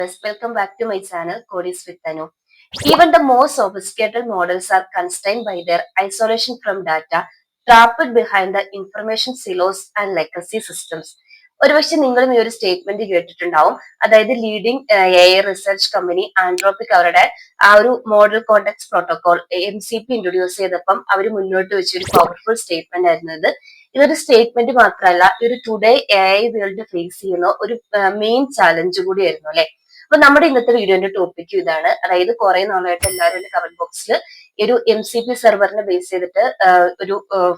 Welcome back to my channel, Codis with Tanu. Even the most sophisticated models are constrained by their isolation from data, trapped behind the information silos and legacy systems. ഒരുപക്ഷെ നിങ്ങളും ഈ ഒരു statement കേട്ടിട്ടുണ്ടാവും. അതായത് leading AI research company ആൻഡ്രോപിക് അവരുടെ ആ ഒരു model context protocol MCP introduce ചെയ്തപ്പം അവർ മുന്നോട്ട് വെച്ച ഒരു പവർഫുൾ സ്റ്റേറ്റ്മെന്റ് ആയിരുന്നത്. ഇതൊരു സ്റ്റേറ്റ്മെന്റ് മാത്രമല്ല, ഒരു ടുഡേ AI വേൾഡ് ഫേസ് ചെയ്യുന്ന ഒരു മെയിൻ ചാലഞ്ച് കൂടിയായിരുന്നു അല്ലെ. അപ്പൊ നമ്മുടെ ഇന്നത്തെ വീഡിയോന്റെ ടോപ്പിക് ഇതാണ്. അതായത് കുറെ നാളായിട്ട് എല്ലാവരും എന്റെ കമന്റ് ബോക്സിൽ ഒരു MCP സെർവറിനെ ബേസ് ചെയ്തിട്ട് ഒരു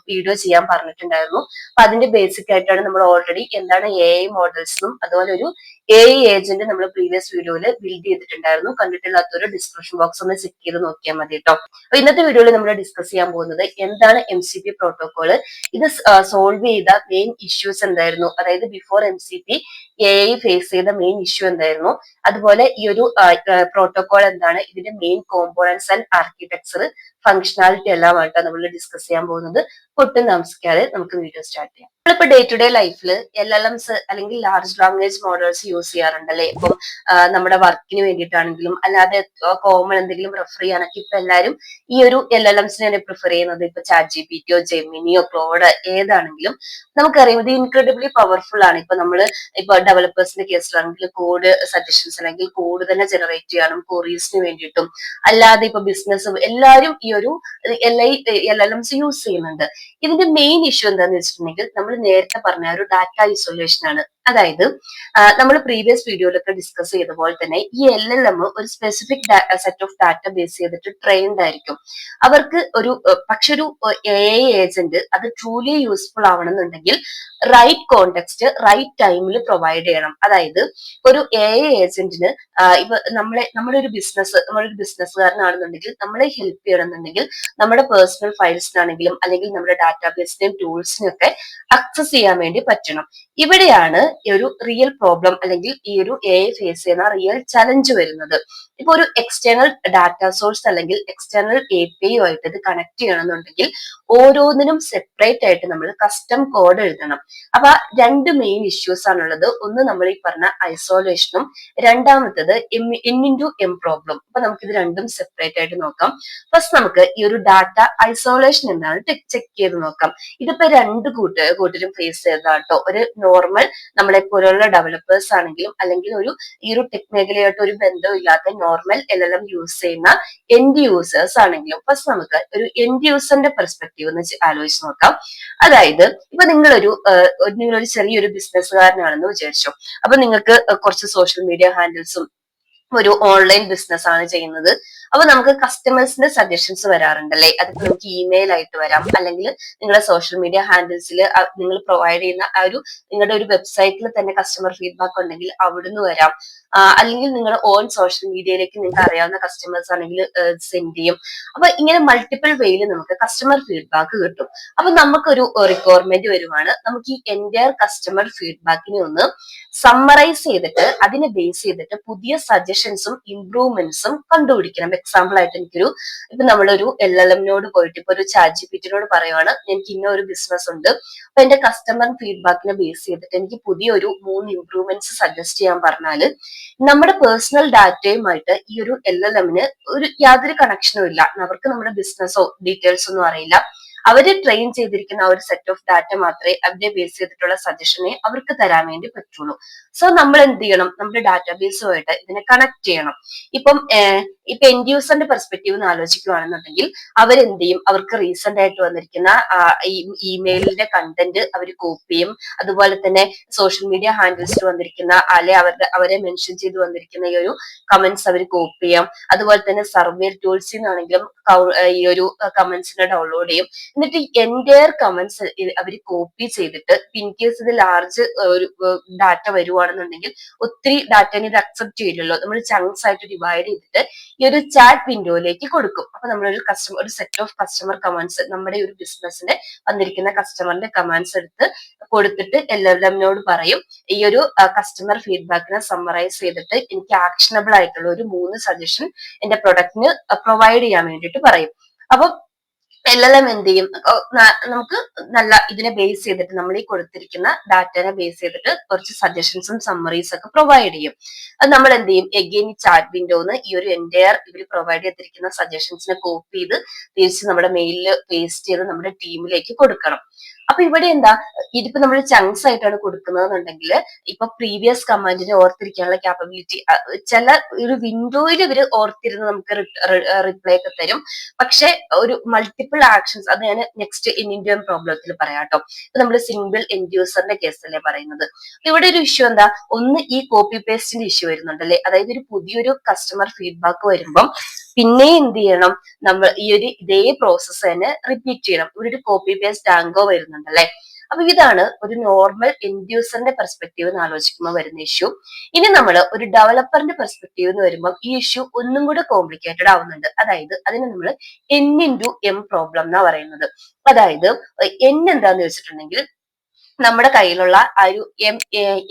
വീഡിയോ ചെയ്യാൻ പറഞ്ഞിട്ടുണ്ടായിരുന്നു. അപ്പൊ അതിന്റെ ബേസിക് ആയിട്ടാണ് നമ്മൾ ഓൾറെഡി എന്താണ് AI മോഡൽസും അതുപോലെ ഒരു AI ഏജന്റ് നമ്മൾ പ്രീവിയസ് വീഡിയോയിൽ ബിൽഡ് ചെയ്തിട്ടുണ്ടായിരുന്നു. കണ്ടിട്ടില്ലാത്തൊരു ഡിസ്ക്രിപ്ഷൻ ബോക്സ് ഒന്ന് ചെക്ക് ചെയ്ത് നോക്കിയാൽ മതി കേട്ടോ. അപ്പൊ ഇന്നത്തെ വീഡിയോയിൽ നമ്മൾ ഡിസ്കസ് ചെയ്യാൻ പോകുന്നത് എന്താണ് MCP പ്രോട്ടോകോള്, ഇത് സോൾവ് ചെയ്ത മെയിൻ ഇഷ്യൂസ് എന്തായിരുന്നു, അതായത് ബിഫോർ MCP AI ഫേസ് ചെയ്ത മെയിൻ ഇഷ്യൂ എന്തായിരുന്നു, അതുപോലെ ഈ ഒരു പ്രോട്ടോകോൾ എന്താണ്, ഇതിന്റെ main components and architecture, functionality എല്ലാമായിട്ടാണ് നമ്മൾ ഡിസ്കസ് ചെയ്യാൻ പോകുന്നത്. ഒട്ടും താമസിക്കാതെ നമുക്ക് വീഡിയോ സ്റ്റാർട്ട് ചെയ്യാം. നമ്മളിപ്പോ ഡേ ടു ഡേ ലൈഫിൽ LLMs അല്ലെങ്കിൽ ലാർജ് ലാംഗ്വേജ് മോഡൽസ് യൂസ് ചെയ്യാറുണ്ടല്ലേ. ഇപ്പം നമ്മുടെ വർക്കിന് വേണ്ടിയിട്ടാണെങ്കിലും അല്ലാതെ കോമൺ എന്തെങ്കിലും റെഫർ ചെയ്യാനൊക്കെ ഇപ്പൊ എല്ലാവരും ഈ ഒരു LLMസിനെ പ്രിഫർ ചെയ്യുന്നത്. ഇപ്പൊ ChatGPTയോ ജെമിനിയോ ക്ലോഡ് ഏതാണെങ്കിലും നമുക്കറിയാം ഇത് ഇൻക്രെഡിബിളി പവർഫുൾ ആണ്. ഇപ്പൊ ഡെവലപ്പേഴ്സിന്റെ കേസിലാണെങ്കിൽ കോഡ് സജഷൻസ് അല്ലെങ്കിൽ കോഡ് തന്നെ ജനറേറ്റ് ചെയ്യാനും കൊറീസിന് വേണ്ടിയിട്ടും അല്ലാതെ ഇപ്പൊ ബിസിനസ് എല്ലാവരും ഈ ഒരു LLMs യൂസ് ചെയ്യുന്നുണ്ട്. ഇതിന്റെ മെയിൻ ഇഷ്യൂ എന്താന്ന് വെച്ചിട്ടുണ്ടെങ്കിൽ നമ്മൾ നേരത്തെ പറഞ്ഞ ഒരു ഡാറ്റ ഐസൊലേഷൻ ആണ്. അതായത് നമ്മൾ പ്രീവിയസ് വീഡിയോയിലൊക്കെ ഡിസ്കസ് ചെയ്ത പോലെ തന്നെ ഈ LLM ഒരു specific set of data base ചെയ്തിട്ട് ട്രെയിൻഡ് ആയിരിക്കും. അവർക്ക് പക്ഷെ ഒരു AI ഏജന്റ് അത് ട്രൂലി യൂസ്ഫുൾ ആവണമെന്നുണ്ടെങ്കിൽ റൈറ്റ് കോണ്ടെക്സ്റ്റ് റൈറ്റ് ടൈമിൽ പ്രൊവൈഡ് ചെയ്യണം. അതായത് ഒരു AI ഏജന്റിന് ഇപ്പൊ നമ്മളൊരു ബിസിനസ്സുകാരനാണെന്നുണ്ടെങ്കിൽ നമ്മളെ ഹെൽപ്പ് ചെയ്യണമെന്നുണ്ടെങ്കിൽ നമ്മുടെ പേഴ്സണൽ ഫയൽസിനാണെങ്കിലും അല്ലെങ്കിൽ നമ്മുടെ ഡാറ്റാബേസിനെയും ടൂൾസിനും ഒക്കെ അക്സസ് ചെയ്യാൻ വേണ്ടി പറ്റണം. ഇവിടെയാണ് ഈ ഒരു റിയൽ പ്രോബ്ലം അല്ലെങ്കിൽ ഈ ഒരു AI ഫേസ് ചെയ്യുന്ന റിയൽ ചലഞ്ച് വരുന്നത്. ഇപ്പൊ ഒരു എക്സ്റ്റേണൽ ഡാറ്റ സോഴ്സ് അല്ലെങ്കിൽ എക്സ്റ്റേണൽ API ആയിട്ട് ഇത് കണക്ട് ചെയ്യണമെന്നുണ്ടെങ്കിൽ ഓരോന്നിനും സെപ്പറേറ്റ് ആയിട്ട് നമ്മൾ കസ്റ്റം കോഡ് എഴുതണം. അപ്പൊ രണ്ട് മെയിൻ ഇഷ്യൂസ് ആണുള്ളത്. ഒന്ന് നമ്മൾ ഈ പറഞ്ഞ ഐസോലേഷനും, രണ്ടാമത്തത് M പ്രോബ്ലം. അപ്പൊ നമുക്ക് ഇത് രണ്ടും സെപ്പറേറ്റ് ആയിട്ട് നോക്കാം. ഫസ്റ്റ് നമുക്ക് ഈ ഒരു ഡാറ്റ ഐസോലേഷൻ എന്താണ് ചെക്ക് ചെയ്ത് നോക്കാം. ഇതിപ്പോ രണ്ട് കൂട്ടരും ഫേസ് ചെയ്തതാട്ടോ. ഒരു നോർമൽ നമ്മളെ പോലുള്ള ഡെവലപ്പേഴ്സ് ആണെങ്കിലും അല്ലെങ്കിൽ ഈ ഒരു ടെക് മേഖലയായിട്ട് ഒരു ബന്ധമില്ലാത്ത നോർമൽ LLM യൂസ് ചെയ്യുന്ന എൻഡ് യൂസേഴ്സ് ആണെങ്കിലും. ഫസ്റ്റ് നമുക്ക് ഒരു എൻഡ് യൂസറിന്റെ പെർസ്പെക്റ്റീവ് എന്ന് ആലോചിച്ച് നോക്കാം. അതായത് ഇപ്പൊ നിങ്ങളൊരു ചെറിയൊരു ബിസിനസ്സുകാരനാണെന്ന് വിചാരിച്ചോ. അപ്പൊ നിങ്ങൾക്ക് കുറച്ച് സോഷ്യൽ മീഡിയ ഹാൻഡിൽസും ഒരു ഓൺലൈൻ ബിസിനസ് ആണ് ചെയ്യുന്നത്. അപ്പൊ നമുക്ക് കസ്റ്റമേഴ്സിന്റെ സജഷൻസ് വരാറുണ്ടല്ലേ. അതിപ്പോ നമുക്ക് ഇമെയിൽ ആയിട്ട് വരാം, അല്ലെങ്കിൽ നിങ്ങളുടെ സോഷ്യൽ മീഡിയ ഹാൻഡിൽസിൽ നിങ്ങൾ പ്രൊവൈഡ് ചെയ്യുന്ന നിങ്ങളുടെ ഒരു വെബ്സൈറ്റിൽ തന്നെ കസ്റ്റമർ ഫീഡ്ബാക്ക് ഉണ്ടെങ്കിൽ അവിടുന്ന് വരാം. അല്ലെങ്കിൽ നിങ്ങളുടെ ഓൺ സോഷ്യൽ മീഡിയയിലേക്ക് നിങ്ങൾക്ക് അറിയാവുന്ന കസ്റ്റമേഴ്സ് ആണെങ്കിൽ സെൻഡ് ചെയ്യും. അപ്പൊ ഇങ്ങനെ മൾട്ടിപ്പിൾ വേയിൽ നമുക്ക് കസ്റ്റമർ ഫീഡ്ബാക്ക് കിട്ടും. അപ്പൊ നമുക്കൊരു റിക്വയർമെന്റ് വരുവാണ്. നമുക്ക് ഈ എൻറ്റയർ കസ്റ്റമർ ഫീഡ്ബാക്കിനെ ഒന്ന് സമ്മറൈസ് ചെയ്തിട്ട് അതിനെ ബേസ് ചെയ്തിട്ട് പുതിയ സജഷൻസും ഇംപ്രൂവ്മെന്റ്സും കണ്ടുപിടിക്കണം. എക്സാമ്പിൾ ആയിട്ട് ഇപ്പൊ നമ്മളൊരു LLMനോട് പോയിട്ട് ഇപ്പൊ ഒരു ChatGPTനോട് പറയുവാണ്, എനിക്ക് ഇന്ന ഒരു ബിസിനസ് ഉണ്ട്, അപ്പൊ എന്റെ കസ്റ്റമർ ഫീഡ്ബാക്കിനെ ബേസ് ചെയ്തിട്ട് എനിക്ക് പുതിയ ഒരു 3 ഇംപ്രൂവ്മെന്റ്സ് സജസ്റ്റ് ചെയ്യാൻ പറഞ്ഞാല് നമ്മുടെ പേഴ്സണൽ ഡാറ്റയുമായിട്ട് ഈ ഒരു LLMന് യാതൊരു കണക്ഷനും ഇല്ല. അവർക്ക് നമ്മുടെ ബിസിനസ്സോ ഡീറ്റെയിൽസ് ഒന്നും അറിയില്ല. അവര് ട്രെയിൻ ചെയ്തിരിക്കുന്ന ആ ഒരു സെറ്റ് ഓഫ് ഡാറ്റ മാത്രമേ അവരെ ബേസ് ചെയ്തിട്ടുള്ള സജഷനെ അവർക്ക് തരാൻ വേണ്ടി പറ്റുള്ളൂ. സോ നമ്മൾ എന്ത് ചെയ്യണം, നമ്മുടെ ഡാറ്റാബേസുമായിട്ട് ഇതിനെ കണക്ട് ചെയ്യണം. ഇപ്പൊ എൻഡ് യൂസറിന്റെ പെർസ്പെക്റ്റീവ് എന്ന് ആലോചിക്കുകയാണെന്നുണ്ടെങ്കിൽ അവരെന്ത് ചെയ്യും, അവർക്ക് റീസെന്റ് ആയിട്ട് വന്നിരിക്കുന്ന ഇമെയിലിന്റെ കണ്ടന്റ് അവർ കോപ്പി ചെയ്യും. അതുപോലെ തന്നെ സോഷ്യൽ മീഡിയ ഹാൻഡിൽസിൽ വന്നിരിക്കുന്ന അവരെ മെൻഷൻ ചെയ്ത് വന്നിരിക്കുന്ന ഈ ഒരു കമന്റ്സ് അവർ കോപ്പി ചെയ്യാം. അതുപോലെ തന്നെ സർവേ ടൂൾസിൽ നിന്നാണെങ്കിലും ഈ ഒരു കമന്റ്സിനെ ഡൗൺലോഡ് ചെയ്യും. എന്നിട്ട് എൻറ്റയർ കമന്റ്സ് അവർ കോപ്പി ചെയ്തിട്ട് ഇൻ കേസ് ഇത് ലാർജ് ഒരു ഡാറ്റ വരുവാണെന്നുണ്ടെങ്കിൽ ഒത്തിരി ഡാറ്റനെ ഇത് അക്സെപ്റ്റ് ചെയ്യില്ലല്ലോ, നമ്മൾ ചങ്ക്സ് ആയിട്ട് ഡിവൈഡ് ചെയ്തിട്ട് ഈ ഒരു ചാറ്റ് വിൻഡോയിലേക്ക് കൊടുക്കും. അപ്പൊ ഒരു സെറ്റ് ഓഫ് കസ്റ്റമർ കമന്റ്സ് നമ്മുടെ ഒരു ബിസിനസ്സിന്റെ വന്നിരിക്കുന്ന കസ്റ്റമറിന്റെ കമന്റ്സ് എടുത്ത് കൊടുത്തിട്ട് LLMനോട് പറയും ഈ ഒരു കസ്റ്റമർ ഫീഡ്ബാക്കിനെ സമ്മറൈസ് ചെയ്തിട്ട് എനിക്ക് ആക്ഷനബിൾ ആയിട്ടുള്ള ഒരു 3 സജഷൻ എന്റെ പ്രൊഡക്റ്റിന് പ്രൊവൈഡ് ചെയ്യാൻ വേണ്ടിയിട്ട് പറയും. അപ്പൊ LLM എന്ത് ചെയ്യും, നമുക്ക് നല്ല ഇതിനെ ബേസ് ചെയ്തിട്ട് നമ്മൾ ഈ കൊടുത്തിരിക്കുന്ന ഡാറ്റനെ ബേസ് ചെയ്തിട്ട് കുറച്ച് സജഷൻസും സമ്മറീസ് ഒക്കെ പ്രൊവൈഡ് ചെയ്യും. അത് നമ്മൾ എന്ത് ചെയ്യും, എഗെയിൻ ഈ ചാറ്റ് വിൻഡോന്ന് ഈ ഒരു എൻറ്റയർ ഇവർ പ്രൊവൈഡ് ചെയ്തിരിക്കുന്ന സജഷൻസിനെ കോപ്പി ചെയ്ത് തിരിച്ച് നമ്മുടെ മെയിലിൽ പേസ്റ്റ് ചെയ്ത് നമ്മുടെ ടീമിലേക്ക് കൊടുക്കണം. അപ്പൊ ഇവിടെ എന്താ, ഇതിപ്പോ നമ്മൾ ചങ്ക്സ് ആയിട്ടാണ് കൊടുക്കുന്നതെന്നുണ്ടെങ്കിൽ ഇപ്പൊ പ്രീവിയസ് കമാൻഡിനെ ഓർത്തിരിക്കാനുള്ള ക്യാപ്പബിലിറ്റി ചില ഒരു വിൻഡോയിൽ ഇവർ ഓർത്തിരുന്ന് നമുക്ക് റിപ്ലൈ ഒക്കെ തരും. പക്ഷെ ഒരു മൾട്ടിപ്പിൾ ആക്ഷൻസ്, അത് ഞാൻ നെക്സ്റ്റ് ഇന്ത്യൻ പ്രോബ്ലത്തിൽ പറയാം കേട്ടോ. ഇപ്പൊ നമ്മൾ സിംഗിൾ എൻഡ് യൂസറിന്റെ കേസല്ലേ പറയുന്നത്. ഇവിടെ ഒരു ഇഷ്യൂ എന്താ, ഒന്ന് ഈ കോപ്പി പേസ്റ്റിന്റെ ഇഷ്യൂ വരുന്നുണ്ടല്ലേ, അതായത് ഒരു പുതിയൊരു കസ്റ്റമർ ഫീഡ്ബാക്ക് വരുമ്പം പിന്നെ എന്ത് ചെയ്യണം, നമ്മൾ ഈ ഒരു ഇതേ പ്രോസസ്സ് തന്നെ റിപ്പീറ്റ് ചെയ്യണം. ഇവിടെ ഒരു കോപ്പി പേസ്റ്റ് ടാങ്കോ വരുന്നുണ്ടല്ലേ. അപ്പൊ ഇതാണ് ഒരു നോർമൽ എൻഡ് യൂസറിന്റെ പെർസ്പെക്റ്റീവ് എന്ന് ആലോചിക്കുമ്പോൾ വരുന്ന ഇഷ്യൂ. ഇനി നമ്മൾ ഒരു ഡെവലപ്പറിന്റെ പെർസ്പെക്റ്റീവ് എന്ന് വരുമ്പോൾ ഈ ഇഷ്യൂ ഒന്നും കൂടെ കോംപ്ലിക്കേറ്റഡ് ആവുന്നുണ്ട്. അതായത് അതിനെ നമ്മൾ N×M പ്രോബ്ലം എന്നാ പറയുന്നത്. അതായത് N എന്താന്ന് വെച്ചിട്ടുണ്ടെങ്കിൽ നമ്മുടെ കയ്യിലുള്ള ആ ഒരു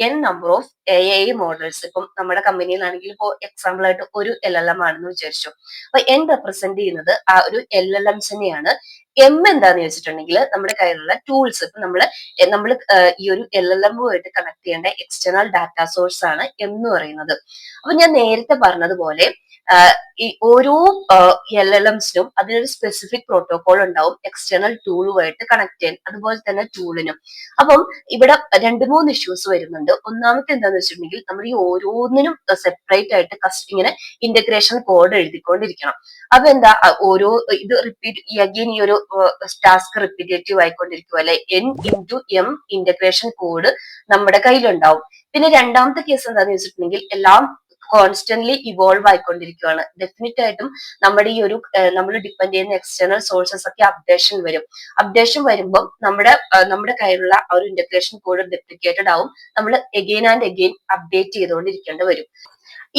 N number of AI models, ഇപ്പം നമ്മുടെ കമ്പനിയിലാണെങ്കിൽ ഇപ്പോൾ എക്സാമ്പിൾ ആയിട്ട് ഒരു LLM ആണെന്ന് വിചാരിച്ചു. അപ്പൊ N റെപ്രസെന്റ് ചെയ്യുന്നത് ആ ഒരു LLMസിനെയാണ്. M എന്താന്ന് വെച്ചിട്ടുണ്ടെങ്കിൽ നമ്മുടെ കയ്യിലുള്ള ടൂൾസ്, ഇപ്പൊ നമ്മൾ ഈ ഒരു LLM-ആയിട്ട് കണക്ട് ചെയ്യേണ്ട എക്സ്റ്റേണൽ ഡാറ്റ സോഴ്സ് ആണ് M എന്ന് പറയുന്നത്. അപ്പൊ ഞാൻ നേരത്തെ പറഞ്ഞതുപോലെ ഈ ഓരോ LLMസിനും അതിനൊരു സ്പെസിഫിക് പ്രോട്ടോകോൾ ഉണ്ടാവും എക്സ്റ്റേണൽ ടൂളുമായിട്ട് കണക്ട് ചെയ്യാൻ, അതുപോലെ തന്നെ ടൂളിനും. അപ്പം ഇവിടെ 2-3 ഇഷ്യൂസ് വരുന്നുണ്ട്. ഒന്നാമത്തെ എന്താന്ന് വെച്ചിട്ടുണ്ടെങ്കിൽ നമ്മൾ ഈ ഓരോന്നിനും സെപ്പറേറ്റ് ആയിട്ട് ഇങ്ങനെ ഇന്റഗ്രേഷൻ കോഡ് എഴുതിക്കൊണ്ടിരിക്കണം. അപ്പൊ എന്താ, ഓരോ ഇത് അഗെയിൻ ഈ ഒരു ടാസ്ക് റിപ്പീറ്റേറ്റീവ് ആയിക്കൊണ്ടിരിക്കും അല്ലെ. N×M ഇന്റഗ്രേഷൻ കോഡ് നമ്മുടെ കയ്യിലുണ്ടാവും. പിന്നെ രണ്ടാമത്തെ കേസ് എന്താന്ന് വെച്ചിട്ടുണ്ടെങ്കിൽ എല്ലാം കോൺസ്റ്റന്റ്ലി ഇവോൾവ് ആയിക്കൊണ്ടിരിക്കുകയാണ്. ഡെഫിനറ്റ് ആയിട്ടും നമ്മുടെ ഈ ഒരു നമ്മൾ ഡിപ്പെൻഡ് ചെയ്യുന്ന എക്സ്റ്റേണൽ സോഴ്സസ് ഒക്കെ അപ്ഡേഷൻ വരും. അപ്ഡേഷൻ വരുമ്പോൾ നമ്മുടെ കയ്യിലുള്ള ആ ഒരു ഇന്റഗ്രേഷൻ കോഡ് ഡെപ്ലിക്കേറ്റഡ് ആവും. നമ്മൾ എഗെയിൻ ആൻഡ് എഗെയിൻ അപ്ഡേറ്റ് ചെയ്തുകൊണ്ടിരിക്കേണ്ടി വരും.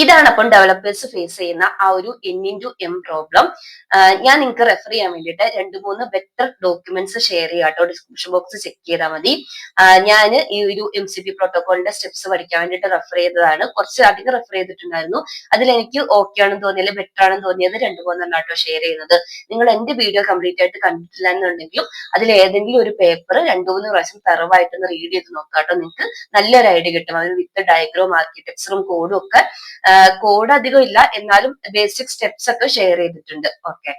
ഇതാണ് അപ്പം ഡെവലപ്പേഴ്സ് ഫേസ് ചെയ്യുന്ന ആ ഒരു N×M പ്രോബ്ലം. ഞാൻ നിങ്ങൾക്ക് റെഫർ ചെയ്യാൻ വേണ്ടിയിട്ട് 2-3 ബെറ്റർ ഡോക്യുമെന്റ്സ് ഷെയർ ചെയ്യാം കേട്ടോ. ഡിസ്ക്രിപ്ഷൻ ബോക്സ് ചെക്ക് ചെയ്താൽ മതി. ഞാൻ ഈ ഒരു MCP പ്രോട്ടോകോളിന്റെ സ്റ്റെപ്സ് പഠിക്കാൻ വേണ്ടിയിട്ട് റെഫർ ചെയ്തതാണ്. കുറച്ച് അധികം റെഫർ ചെയ്തിട്ടുണ്ടായിരുന്നു. അതിൽ എനിക്ക് ഓക്കെ ആണെന്ന് തോന്നിയത്, ബെറ്റർ ആണെന്ന് തോന്നിയത് 2-3 കേട്ടോ ഷെയർ ചെയ്യുന്നത്. നിങ്ങൾ എന്റെ വീഡിയോ കംപ്ലീറ്റ് ആയിട്ട് കണ്ടിട്ടില്ല എന്നുണ്ടെങ്കിലും അതിൽ ഏതെങ്കിലും ഒരു പേപ്പർ 2-3 പ്രാവശ്യം തെറവായിട്ടൊന്ന് റീഡ് ചെയ്ത് നോക്കാം കേട്ടോ. നിങ്ങൾക്ക് നല്ലൊരു ഐഡിയ കിട്ടും. അത് വിത്ത് ഡയഗ്രോം ആർക്കിടെക്ചറും കോഡും ഒക്കെ. കോഡ് അധികം ഇല്ല, എന്നാലും ബേസിക് സ്റ്റെപ്സ് ഒക്കെ ഷെയർ ചെയ്തിട്ടുണ്ട്. ഓക്കെ.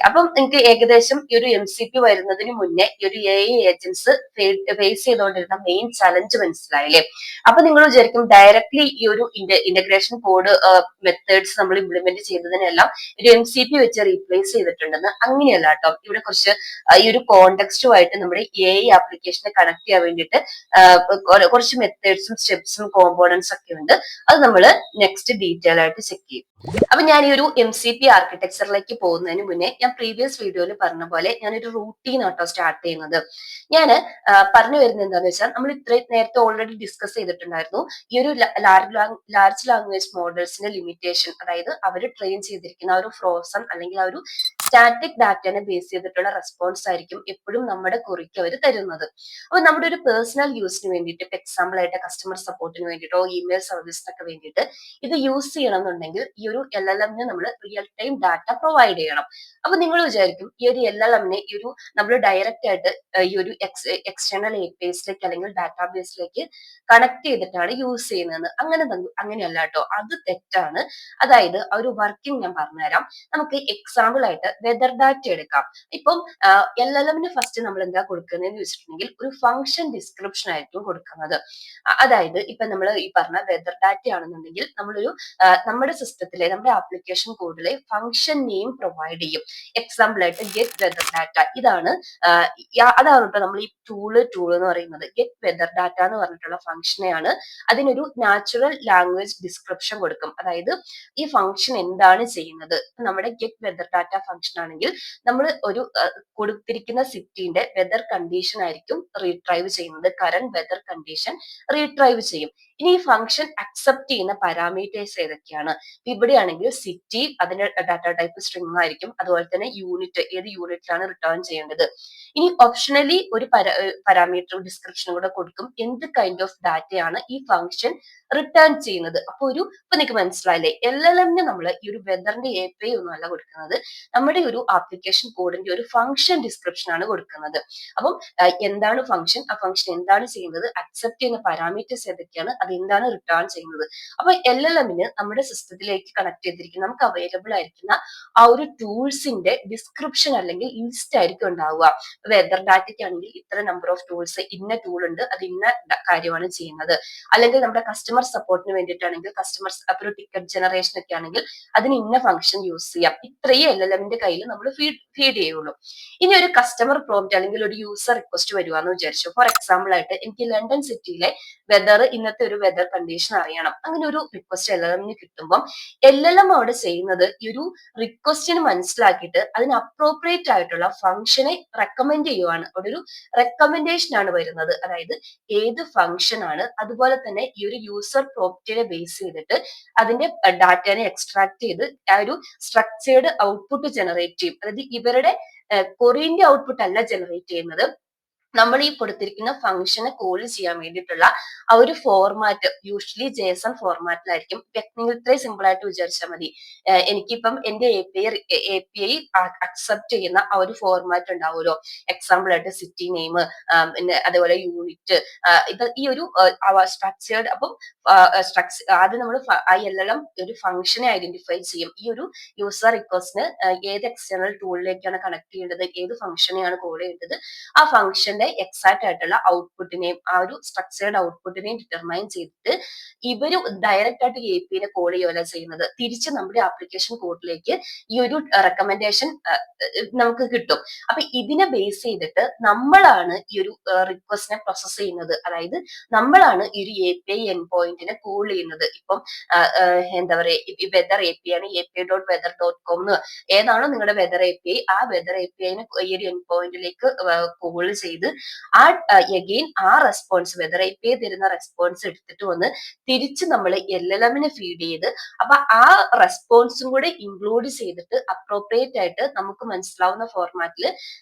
അപ്പം നിങ്ങൾക്ക് ഏകദേശം ഈ ഒരു MCP വരുന്നതിന് മുന്നേ ഈ ഒരു AI ഏജൻസ് ഫേസ് ചെയ്തുകൊണ്ടിരുന്ന മെയിൻ ചലഞ്ച് മനസ്സിലായില്ലേ. അപ്പൊ നിങ്ങൾ വിചാരിക്കും ഡയറക്ട്ലി ഈ ഒരു ഇന്റഗ്രേഷൻ കോഡ് മെത്തേഡ്സ് നമ്മൾ ഇംപ്ലിമെന്റ് ചെയ്തതിനെല്ലാം ഒരു MCP വെച്ച് റീപ്ലേസ് ചെയ്തിട്ടുണ്ടെന്ന്. അങ്ങനെയല്ല കേട്ടോ. ഇവിടെ കുറച്ച് ഈ ഒരു കോണ്ടെക്സ്റ്റുമായിട്ട് നമ്മുടെ AI ആപ്ലിക്കേഷനെ കണക്ട് ചെയ്യാൻ വേണ്ടിയിട്ട് കുറച്ച് മെത്തേഡ്സും സ്റ്റെപ്സും കോമ്പോണൻസ് ഒക്കെ ഉണ്ട്. അത് നമ്മൾ നെക്സ്റ്റ് ഡീറ്റെയിൽ ആയിട്ട് ചെക്ക് ചെയ്യും. അപ്പൊ ഞാൻ ഈ ഒരു MCP ആർക്കിടെക്ചറിലേക്ക് പോകുന്നതിന് മുന്നേ ഞാൻ പ്രീവിയസ് വീഡിയോയിൽ പറഞ്ഞ പോലെ ഞാനൊരു റൂട്ടീൻ ആട്ടോ സ്റ്റാർട്ട് ചെയ്യുന്നത്. ഞാൻ പറഞ്ഞു വരുന്നത് എന്താണെന്ന് വെച്ചാൽ നമ്മൾ ഇത്രയും നേരത്തെ ഓൾറെഡി ഡിസ്കസ് ചെയ്തിട്ടുണ്ടായിരുന്നു ഈ ഒരു ലാർജ് ലാംഗ്വേജ് മോഡൽസിന്റെ ലിമിറ്റേഷൻ. അതായത് അവർ ട്രെയിൻ ചെയ്തിരിക്കുന്ന ആ ഒരു ഫ്രോസൺ അല്ലെങ്കിൽ ആ ഒരു സ്റ്റാറ്റിക് ഡാറ്റനെ ബേസ് ചെയ്തിട്ടുള്ള റെസ്പോൺസ് ആയിരിക്കും എപ്പോഴും നമ്മുടെ കുറിക്ക് അവർ തരുന്നത്. അപ്പൊ നമ്മുടെ ഒരു പേഴ്സണൽ യൂസിന് വേണ്ടിയിട്ട്, ഇപ്പൊ എക്സാമ്പിൾ ആയിട്ട് കസ്റ്റമർ സപ്പോർട്ടിന് വേണ്ടിയിട്ടോ ഇമെയിൽ സർവീസിനൊക്കെ വേണ്ടിയിട്ട് ഇത് യൂസ് ചെയ്യണം എന്നുണ്ടെങ്കിൽ ഈ ഒരു LLM-ന് നമ്മൾ റിയൽ ടൈം ഡാറ്റ പ്രൊവൈഡ് ചെയ്യണം. അപ്പൊ നിങ്ങൾ വിചാരിക്കും ഈ ഒരു LLM-നെ ഈ ഒരു നമ്മൾ ഡയറക്റ്റ് ആയിട്ട് ഈ ഒരു എക്സ്റ്റേണൽ APIസിലേക്ക് അല്ലെങ്കിൽ ഡാറ്റാബേസിലേക്ക് കണക്ട് ചെയ്തിട്ടാണ് യൂസ് ചെയ്യുന്നത്. അങ്ങനെയല്ല കേട്ടോ, അത് തെറ്റാണ്. അതായത് ആ ഒരു വർക്കിംഗ് ഞാൻ പറഞ്ഞുതരാം. നമുക്ക് എക്സാമ്പിൾ ആയിട്ട് വെതർ ഡാറ്റ എടുക്കാം. ഇപ്പം LLM-ന് ഫസ്റ്റ് നമ്മൾ എന്താ കൊടുക്കുന്നതെന്ന് വെച്ചിട്ടുണ്ടെങ്കിൽ ഒരു ഫംഗ്ഷൻ ഡിസ്ക്രിപ്ഷൻ ആയിരിക്കും കൊടുക്കുന്നത്. അതായത് ഇപ്പൊ നമ്മൾ ഈ പറഞ്ഞ വെതർ ഡാറ്റ ആണെന്നുണ്ടെങ്കിൽ നമ്മളൊരു നമ്മുടെ സിസ്റ്റത്തിലെ നമ്മുടെ ആപ്ലിക്കേഷൻ കോഡിലെ ഫംഗ്ഷൻ നെയിം പ്രൊവൈഡ് ചെയ്യും. എക്സാമ്പിൾ ആയിട്ട് ഗെറ്റ് വെതർ ഡാറ്റ. അതാണ് കേട്ടോ നമ്മൾ ഈ ടൂൾ എന്ന് പറയുന്നത്. ഗെറ്റ് വെതർ ഡാറ്റ എന്ന് പറഞ്ഞിട്ടുള്ള ഫംഗ്ഷനെയാണ്. അതിനൊരു നാച്ചുറൽ ലാംഗ്വേജ് ഡിസ്ക്രിപ്ഷൻ കൊടുക്കും. അതായത് ഈ ഫംഗ്ഷൻ എന്താണ് ചെയ്യുന്നത്. നമ്മുടെ ഗെറ്റ് വെതർ ഡാറ്റ ഫംഗ്ഷൻ ആണെങ്കിൽ നമ്മൾ ഒരു കൊടുത്തിരിക്കുന്ന സിറ്റിന്റെ വെതർ കണ്ടീഷൻ ആയിരിക്കും റീട്രൈവ് ചെയ്യുന്നത്. കറന്റ് വെതർ കണ്ടീഷൻ റീട്രൈവ് ചെയ്യും. ഇനി ഈ ഫംഗ്ഷൻ അക്സെപ്റ്റ് ചെയ്യുന്ന പാരാമീറ്റേഴ്സ് ഏതൊക്കെയാണ്? ഇവിടെയാണെങ്കിൽ സിറ്റി അതിന്റെ ഡാറ്റ ടൈപ്പ് സ്ട്രിംഗ് ആയിരിക്കും. അതുപോലെ തന്നെ യൂണിറ്റ്, ഏത് യൂണിറ്റിലാണ് റിട്ടേൺ ചെയ്യേണ്ടത്. ഇനി ഓപ്ഷണലി ഒരു പാരാമീറ്റർ ഡിസ്ക്രിപ്ഷൻ കൂടെ കൊടുക്കും, എന്ത് കൈൻഡ് ഓഫ് ഡാറ്റയാണ് ഈ ഫംഗ്ഷൻ റിട്ടേൺ ചെയ്യുന്നത്. ഇപ്പൊ നിങ്ങൾക്ക് മനസ്സിലായില്ലേ, LLM-ന് നമ്മൾ ഈ ഒരു വെദറിന്റെ API ഒന്നും അല്ല കൊടുക്കുന്നത്, നമ്മുടെ ഒരു ആപ്ലിക്കേഷൻ കോഡിന്റെ ഒരു ഫംഗ്ഷൻ ഡിസ്ക്രിപ്ഷൻ ആണ് കൊടുക്കുന്നത്. അപ്പം എന്താണ് ഫംഗ്ഷൻ, ആ ഫംഗ്ഷൻ എന്താണ് ചെയ്യുന്നത്, അക്സെപ്റ്റ് ചെയ്യുന്ന പാരാമീറ്റേഴ്സ് ഏതൊക്കെയാണ്, അത് എന്താണ് റിട്ടേൺ ചെയ്യുന്നത്. അപ്പൊ LLM-ന് നമ്മുടെ സിസ്റ്റത്തിലേക്ക് കണക്ട് ചെയ്തിരിക്കുന്ന, നമുക്ക് അവൈലബിൾ ആയിരിക്കുന്ന ആ ഒരു ടൂൾസിന്റെ ഡിസ്ക്രിപ്ഷൻ അല്ലെങ്കിൽ ലിസ്റ്റ് ആയിരിക്കും ഉണ്ടാവുക. വെദർ ഡാറ്റയ്ക്ക് ആണെങ്കിൽ ഇത്ര നമ്പർ ഓഫ് ടൂൾസ്, ഇന്ന ടൂൾ ഉണ്ട്, അത് ഇന്ന കാര്യമാണ് ചെയ്യുന്നത്. അല്ലെങ്കിൽ നമ്മുടെ കസ്റ്റമർ സപ്പോർട്ടിന് വേണ്ടിയിട്ടാണെങ്കിൽ കസ്റ്റമർ ഒരു ടിക്കറ്റ് ജനറേഷൻ ഒക്കെ ആണെങ്കിൽ അതിന് ഇന്ന ഫംഗ്ഷൻ യൂസ് ചെയ്യാം. ഇത്രയും LLM-ന്റെ കയ്യിൽ നമ്മൾ ഫീഡ് ചെയ്യുള്ളൂ. ഇനി ഒരു കസ്റ്റമർ പ്രോംപ്റ്റ് അല്ലെങ്കിൽ ഒരു യൂസർ റിക്വസ്റ്റ് വരുവാന്ന് വിചാരിച്ചു. ഫോർ എക്സാമ്പിൾ ആയിട്ട് എനിക്ക് ലണ്ടൻ സിറ്റിയിലെ വെദർ, ഇന്നത്തെ ഒരു വെദർ കണ്ടീഷൻ അറിയണം. അങ്ങനെ ഒരു റിക്വസ്റ്റ് LLM-ന് കിട്ടുമ്പോൾ LLM അവിടെ ചെയ്യുന്നത് ഈ ഒരു റിക്വസ്റ്റിന് മനസ്സിലാക്കിയിട്ട് അതിന് അപ്രോപ്രിയേറ്റ് ആയിട്ടുള്ള ഫംഗ്ഷനെ റെക്കമെൻഡ് ചെയ്യുവാണ്. അവിടെ ഒരു റെക്കമെൻഡേഷൻ ആണ് വരുന്നത്. അതായത് ഏത് ഫംഗ്ഷൻ ആണ്, അതുപോലെ തന്നെ ഈ ഒരു യൂസർ പ്രോംപ്റ്റിനെ ബേസ് ചെയ്തിട്ട് അതിന്റെ ഡാറ്റനെ എക്സ്ട്രാക്ട് ചെയ്ത് ആ ഒരു സ്ട്രക്ചേർഡ് ഔട്ട്പുട്ട് ജനറേറ്റ് ചെയ്യും. അതായത് ഇവരുടെ കൊറിയന്റെ ഔട്ട്പുട്ട് അല്ല ജനറേറ്റ് ചെയ്യുന്നത്, നമ്മൾ ഈ കൊടുത്തിരിക്കുന്ന ഫംഗ്ഷനെ കോൾ ചെയ്യാൻ വേണ്ടിയിട്ടുള്ള ആ ഒരു ഫോർമാറ്റ് യൂഷ്വലി JSON ഫോർമാറ്റിലായിരിക്കും. നിങ്ങൾ ഇത്രയും സിമ്പിൾ ആയിട്ട് വിചാരിച്ചാൽ മതി. എനിക്കിപ്പം എന്റെ API അക്സെപ്റ്റ് ചെയ്യുന്ന ആ ഒരു ഫോർമാറ്റ് ഉണ്ടാവുമല്ലോ, എക്സാമ്പിൾ ആയിട്ട് സിറ്റി നെയിം, പിന്നെ അതേപോലെ യൂണിറ്റ്, ഇത് ഈ ഒരു സ്ട്രക്ചേർഡ്. അപ്പം ആദ്യം നമ്മൾ ആ LLM ഒരു ഫംഗ്ഷനെ ഐഡന്റിഫൈ ചെയ്യും. ഈ ഒരു യൂസർ റിക്വസ്റ്റിന് ഏത് എക്സ്റ്റേണൽ ടൂളിലേക്കാണ് കണക്ട് ചെയ്യേണ്ടത്, ഏത് ഫംഗ്ഷനെയാണ് കോൾ ചെയ്യേണ്ടത്, ആ ഫംഗ്ഷന്റെ എക്സാക്ട് ആയിട്ടുള്ള ഔട്ട്പുട്ടിനെയും ആ ഒരു സ്ട്രക്ചേർഡ് ഔട്ട്പുട്ടിനെയും ഡിറ്റർമൈൻ ചെയ്തിട്ട് ഇവര് ഡയറക്റ്റ് ആയിട്ട് API കോൾ ചെയ്യുകയല്ല ചെയ്യുന്നത്, തിരിച്ച് നമ്മുടെ ആപ്ലിക്കേഷൻ കോഡിലേക്ക് ഈ ഒരു റെക്കമെൻഡേഷൻ നമുക്ക് കിട്ടും. അപ്പൊ ഇതിനെ ബേസ് ചെയ്തിട്ട് നമ്മളാണ് ഈ ഒരു റിക്വസ്റ്റിനെ പ്രോസസ് ചെയ്യുന്നത്. അതായത് നമ്മളാണ് ഈ ഒരു API എൻ പോയിന്റിനെ കോൾ ചെയ്യുന്നത്. ഇപ്പം എന്താ പറയുക, വെദർ API ആണ്, API.weather.com ഏതാണോ നിങ്ങളുടെ വെദർ API, ആ വെദർ API-നെ ഈ ഒരു എൻ പോയിന്റിലേക്ക് കോൾ ചെയ്ത് അഗെയിൻ ആ റെസ്പോൺസ്, വെദർ API തരുന്ന റെസ്പോൺസ് എടുത്തിട്ട് വന്ന് തിരിച്ച് നമ്മൾ LLM-ന് ഫീഡ് ചെയ്ത്, അപ്പൊ ആ റെസ്പോൺസും കൂടെ ഇൻക്ലൂഡ് ചെയ്തിട്ട് അപ്രോപ്രിയേറ്റ് ആയിട്ട് നമുക്ക് മനസ്സിലാവുന്ന ഫോർമാറ്റിൽ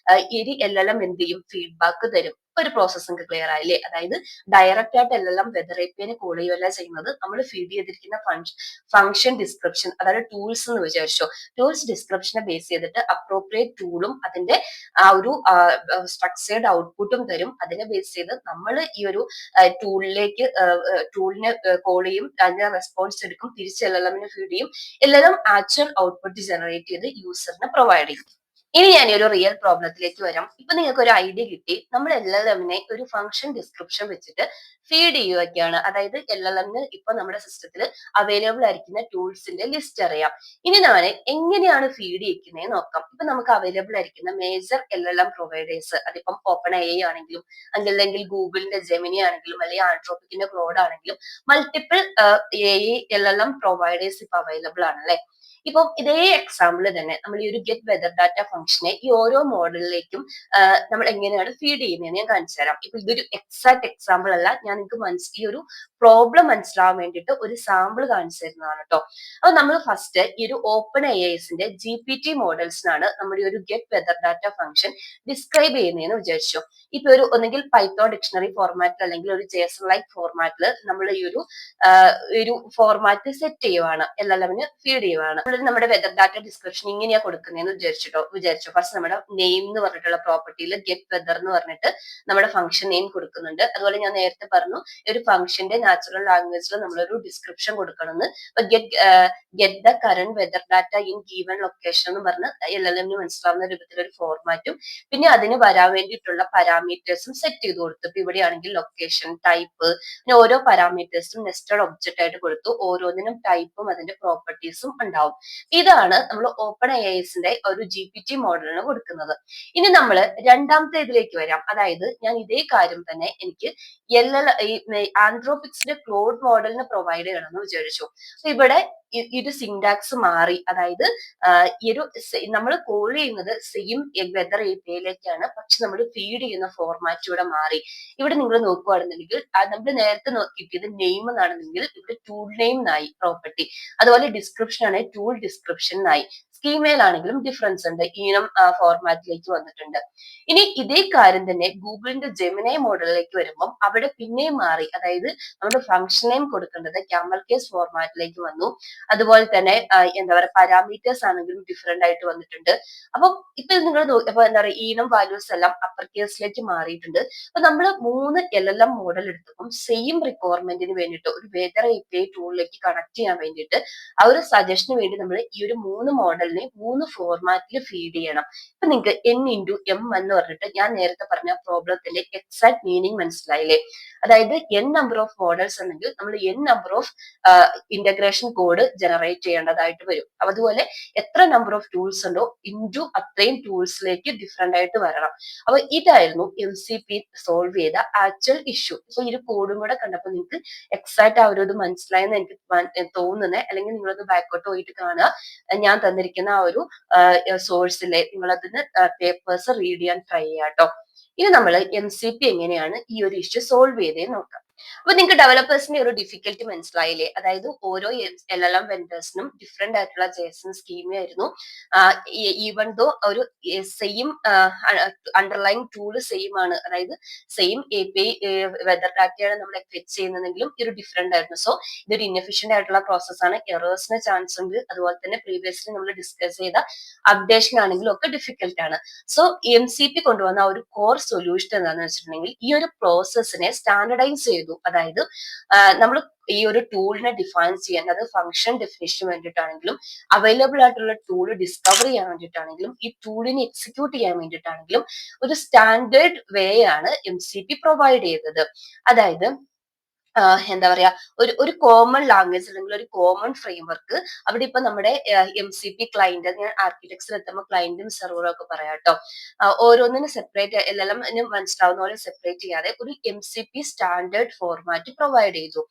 ഈ LLM എന്ത് ചെയ്യും, ഫീഡ്ബാക്ക് തരും. ഒരു പ്രോസസ്സിംഗ് ക്ലിയർ ആയില്ലേ? അതായത് ഡയറക്റ്റ് ആയിട്ട് LLM വെദർ API-നെ കോൾ ചെയ്യുകയല്ല ചെയ്യുന്നത്, നമ്മൾ ഫീഡ് ചെയ്തിരിക്കുന്ന ഫംഗ്ഷൻ ഡിസ്ക്രിപ്ഷൻ, അതായത് ടൂൾസ് എന്ന് വിചാരിച്ചോ, ടൂൾസ് ഡിസ്ക്രിപ്ഷനെ ബേസ് ചെയ്തിട്ട് അപ്രോപ്രിയേറ്റ് ടൂളും അതിന്റെ ആ ഒരു സ്ട്രക്ചേർഡ് ഔട്ട്പുട്ടും തരും. അതിനെ ബേസ് ചെയ്ത് നമ്മൾ ഈ ഒരു ടൂളിനെ കോൾ ചെയ്യും, അതിന്റെ റെസ്പോൺസ് എടുക്കും, തിരിച്ച് LLM-ന് ഫീഡ് ചെയ്യും. LLM ആക്ച്വൽ ഔട്ട്പുട്ട് ജനറേറ്റ് ചെയ്ത് യൂസറിന് പ്രൊവൈഡ് ചെയ്യും. ഇനി ഞാൻ ഒരു റിയൽ പ്രോബ്ലത്തിലേക്ക് വരാം. ഇപ്പൊ നിങ്ങൾക്ക് ഒരു ഐഡിയ കിട്ടി, നമ്മൾ LLM-നെ ഒരു ഫംഗ്ഷൻ ഡിസ്ക്രിപ്ഷൻ വെച്ചിട്ട് ഫീഡ് ചെയ്യുകയൊക്കെയാണ്. അതായത് LLM-ന് ഇപ്പൊ നമ്മുടെ സിസ്റ്റത്തിൽ അവൈലബിൾ ആയിരിക്കുന്ന ടൂൾസിന്റെ ലിസ്റ്റ് അറിയാം. ഇനി ഞാൻ എങ്ങനെയാണ് ഫീഡ് ചെയ്യിക്കുന്നത് നോക്കാം. ഇപ്പൊ നമുക്ക് അവൈലബിൾ ആയിരിക്കുന്ന മേജർ LLM പ്രൊവൈഡേഴ്സ്, അതിപ്പം OpenAI ആണെങ്കിലും അല്ലെങ്കിൽ ഗൂഗിളിന്റെ ജെമിനി ആണെങ്കിലും അല്ലെങ്കിൽ ആൻഡ്രോപ്പിക്കിന്റെ ക്ലോഡ് ആണെങ്കിലും മൾട്ടിപ്പിൾ AI LLM പ്രൊവൈഡേഴ്സ് ഇപ്പൊ അവൈലബിൾ ആണ് അല്ലെ. ഇപ്പൊ ഇതേ എക്സാമ്പിൾ തന്നെ നമ്മൾ ഈ ഒരു ഗെറ്റ് വെദർ ഡാറ്റ ഫംഗ്ഷനെ ഈ ഓരോ മോഡലിലേക്കും നമ്മൾ എങ്ങനെയാണ് ഫീഡ് ചെയ്യുന്നതെന്ന് ഞാൻ കാണിച്ചു തരാം. ഇപ്പൊ ഇതൊരു എക്സാക്ട് എക്സാമ്പിൾ അല്ല, ഞാൻ നിങ്ങൾക്ക് ഈ ഒരു പ്രോബ്ലം മനസ്സിലാവാൻ വേണ്ടിയിട്ട് ഒരു സാമ്പിൾ കാണിച്ചു തരുന്നതാണ് കേട്ടോ. അപ്പൊ നമ്മൾ ഫസ്റ്റ് ഈ ഒരു OpenAIന്റെ GPT മോഡൽസിനാണ് നമ്മുടെ ഒരു get whether data function describe ചെയ്യുന്നതെന്ന് വിചാരിച്ചു. ഇപ്പൊ ഒന്നെങ്കിൽ പൈത്തോൺ ഡിക്ഷണറി ഫോർമാറ്റിൽ അല്ലെങ്കിൽ ഒരു JSON ലൈക്ക് ഫോർമാറ്റിൽ നമ്മൾ ഈ ഒരു ഫോർമാറ്റ് സെറ്റ് ചെയ്യുവാണ്, LLM-ന് ഫീഡ് ചെയ്യുവാണ്. നമ്മുടെ വെദർ ഡാറ്റ ഡിസ്ക്രിപ്ഷൻ ഇങ്ങനെയാ കൊടുക്കുന്നതെന്ന് വിചാരിച്ചു. ഫസ്റ്റ് നമ്മുടെ നെയിം എന്ന് പറഞ്ഞിട്ടുള്ള പ്രോപ്പർട്ടിയിൽ ഗെറ്റ് വെദർ എന്ന് പറഞ്ഞിട്ട് നമ്മുടെ ഫംഗ്ഷൻ നെയിം കൊടുക്കുന്നുണ്ട്. അതുപോലെ ഞാൻ നേരത്തെ പറഞ്ഞു ഒരു ഫംഗ്ഷന്റെ നാച്ചുറൽ ലാംഗ്വേജിൽ നമ്മളൊരു ഡിസ്ക്രിപ്ഷൻ കൊടുക്കണമെന്ന്. Get the current whether data in given location എന്ന് പറഞ്ഞ് LLM-ന് മനസ്സിലാവുന്ന രൂപത്തിൽ ഒരു ഫോർമാറ്റും പിന്നെ അതിന് വരാൻ വേണ്ടിയിട്ടുള്ള പാരാമീറ്റേഴ്സും സെറ്റ് ചെയ്ത് കൊടുത്തു. ഇപ്പൊ ഇവിടെയാണെങ്കിൽ ലൊക്കേഷൻ, ടൈപ്പ്, പിന്നെ ഓരോ പാരാമീറ്റേഴ്സും നെസ്റ്റഡ് ഒബ്ജക്റ്റ് ആയിട്ട് കൊടുത്തു. ഓരോന്നിനും ടൈപ്പും അതിന്റെ പ്രോപ്പർട്ടീസും ഉണ്ടാവും. ഇതാണ് നമ്മൾ OpenAIന്റെ ഒരു GPT മോഡലിന് കൊടുക്കുന്നത്. ഇനി നമ്മൾ രണ്ടാമത്തെ ഇതിലേക്ക് വരാം. അതായത് ഞാൻ ഇതേ കാര്യം തന്നെ എനിക്ക് ആൻഡ്രോപിക്സിന്റെ ക്ലോഡ് മോഡലിന് പ്രൊവൈഡ് ചെയ്യണമെന്ന് വിചാരിച്ചു. അപ്പൊ ഇവിടെ ഈ ഒരു സിൻടാക്സ് മാറി. അതായത് ഈ ഒരു നമ്മൾ കോൾ ചെയ്യുന്നത് സെയിം വെദർ APIയിലേക്കാണ്, പക്ഷെ നമ്മൾ ഫീഡ് ചെയ്യുന്ന ഫോർമാറ്റ് ഇവിടെ മാറി. ഇവിടെ നിങ്ങൾ നോക്കുകയാണെന്നുണ്ടെങ്കിൽ നമ്മൾ നേരത്തെ കിട്ടിയത് നെയിം എന്നാണെന്നെങ്കിൽ ഇവിടെ ടൂൾ നെയിം എന്നായി പ്രോപ്പർട്ടി. അതുപോലെ ഡിസ്ക്രിപ്ഷൻ ആണെങ്കിൽ ടൂൾ ഡിസ്ക്രിപ്ഷൻ എന്നായി. സ്കീമയിലാണെങ്കിലും ഡിഫറൻസ് ഉണ്ട്, ഈനം ഫോർമാറ്റിലേക്ക് വന്നിട്ടുണ്ട്. ഇനി ഇതേ കാര്യം തന്നെ ഗൂഗിളിന്റെ ജെമിനി മോഡലിലേക്ക് വരുമ്പോൾ അവിടെ പിന്നെയും മാറി. അതായത് നമ്മുടെ ഫംഗ്ഷൻ നെയിം കൊടുക്കേണ്ടത് ക്യാമൽ കേസ് ഫോർമാറ്റിലേക്ക് വന്നു. അതുപോലെ തന്നെ എന്താ പറയുക, പാരാമീറ്റേഴ്സ് ആണെങ്കിലും ഡിഫറെന്റ് ആയിട്ട് വന്നിട്ടുണ്ട്. അപ്പൊ ഇപ്പൊ നിങ്ങൾ അപ്പൊ എന്താ പറയുക, ഈനം വാല്യൂസ് എല്ലാം അപ്പർ കേസിലേക്ക് മാറിയിട്ടുണ്ട്. അപ്പൊ നമ്മൾ 3 LLM മോഡൽ എടുത്തപ്പം സെയിം റിക്വയർമെന്റിന് വേണ്ടിയിട്ട് ഒരു വെദർ API ടൂളിലേക്ക് കണക്ട് ചെയ്യാൻ വേണ്ടിയിട്ട് ആ ഒരു സജഷന് വേണ്ടി നമ്മൾ ഈ ഒരു 3 മോഡലിനെ 3 ഫോർമാറ്റിൽ ഫീഡ് ചെയ്യണം. ഇപ്പൊ നിങ്ങൾക്ക് N×M എന്ന് പറഞ്ഞിട്ട് ഞാൻ നേരത്തെ പറഞ്ഞ പ്രോബ്ലത്തിന്റെ എക്സാക്ട് മീനിങ് മനസ്സിലായില്ലേ? അതായത് N നമ്പർ ഓഫ് മോഡൽസ് ഉണ്ടെങ്കിൽ നമ്മൾ N number of integration code generate ചെയ്യേണ്ടതായിട്ട് വരും. അതുപോലെ എത്ര നമ്പർ ഓഫ് ടൂൾസ് ഉണ്ടോ ഇൻറ്റു അത്രയും ടൂൾസിലേക്ക് ഡിഫറെന്റ് ആയിട്ട് വരണം. അപ്പൊ ഇതായിരുന്നു MCP സോൾവ് ചെയ്ത ആക്ച്വൽ ഇഷ്യൂ. ഇപ്പൊ ഈ ഒരു കോഡും കൂടെ കണ്ടപ്പോൾ നിങ്ങൾക്ക് എക്സാക്ട് ആ ഒരു ഇത് മനസ്സിലായെന്ന് എനിക്ക് തോന്നുന്നത്. അല്ലെങ്കിൽ നിങ്ങളത് ബാക്കോട്ട് പോയിട്ട് കാണുക, ഞാൻ തന്നിരിക്കുന്ന ആ ഒരു സോഴ്സിലെ നിങ്ങൾ അതിന് പേപ്പേഴ്സ് റീഡ് ചെയ്യാൻ ട്രൈ ചെയ്യാട്ടോ. ഇനി നമ്മൾ MCP എങ്ങനെയാണ് ഈ ഒരു ഇഷ്യൂ സോൾവ് ചെയ്തേ നോക്കാം. അപ്പൊ നിങ്ങൾക്ക് ഡെവലപ്പേഴ്സിന്റെ ഒരു ഡിഫിക്കൽട്ടി മനസ്സിലായില്ലേ? അതായത് ഓരോ LLM വെൻഡേഴ്സിനും ഡിഫറെന്റ് ആയിട്ടുള്ള JSON സ്കീമയായിരുന്നു. ഈവൻ ദോ ഒരു സെയിം അണ്ടർലൈൻ ടൂള് സെയിം ആണ്, അതായത് സെയിം API വെദർ ഡാറ്റയാണ് നമ്മൾ ഫെച്ച് ചെയ്യുന്നതെങ്കിലും ഒരു ഡിഫറെന്റ് ആയിരുന്നു. സോ ഇതൊരു ഇൻഎഫിഷ്യന്റ് ആയിട്ടുള്ള പ്രോസസ് ആണ്. എറേഴ്സിന് ചാൻസ് ഉണ്ട്. അതുപോലെ തന്നെ പ്രീവിയസ്ലി നമ്മൾ ഡിസ്കസ് ചെയ്ത അപ്ഡേഷൻ ആണെങ്കിലും ഒക്കെ ഡിഫിക്കൽട്ട് ആണ്. സോ MCP കൊണ്ടുവന്ന ഒരു കോർ സൊല്യൂഷൻ എന്താണെന്ന് വെച്ചിട്ടുണ്ടെങ്കിൽ ഈ ഒരു പ്രോസസ്സിനെ സ്റ്റാൻഡർഡൈസ് ചെയ്തു. അതായത് നമ്മൾ ഈ ഒരു ടൂളിനെ ഡിഫൈൻ ചെയ്യാൻ, അത് ഫംഗ്ഷൻ ഡെഫിനിഷന് വേണ്ടിയിട്ടാണെങ്കിലും അവൈലബിൾ ആയിട്ടുള്ള ടൂൾ ഡിസ്കവർ ചെയ്യാൻ വേണ്ടിയിട്ടാണെങ്കിലും ഈ ടൂളിനെ എക്സിക്യൂട്ട് ചെയ്യാൻ വേണ്ടിയിട്ടാണെങ്കിലും ഒരു സ്റ്റാൻഡേർഡ് വേ ആണ് MCP പ്രൊവൈഡ് ചെയ്തത്. അതായത് എന്താ പറയാ, ഒരു കോമൺ ലാംഗ്വേജ് അല്ലെങ്കിൽ ഒരു കോമൺ ഫ്രെയിംവർക്ക്. അവിടെ ഇപ്പൊ നമ്മുടെ MCP ക്ലയന്റ്, ഞാൻ ആർക്കിടെക്ചർ എത്തുമ്പോൾ ക്ലയന്റും സെർവറും ഒക്കെ പറയാം കേട്ടോ. ഓരോന്നിനും സെപ്പറേറ്റ് LLM മനസ്സിലാവുന്ന പോലെ സെപ്പറേറ്റ് ചെയ്യാതെ ഒരു MCP സ്റ്റാൻഡേർഡ് ഫോർമാറ്റ് പ്രൊവൈഡ് ചെയ്തു.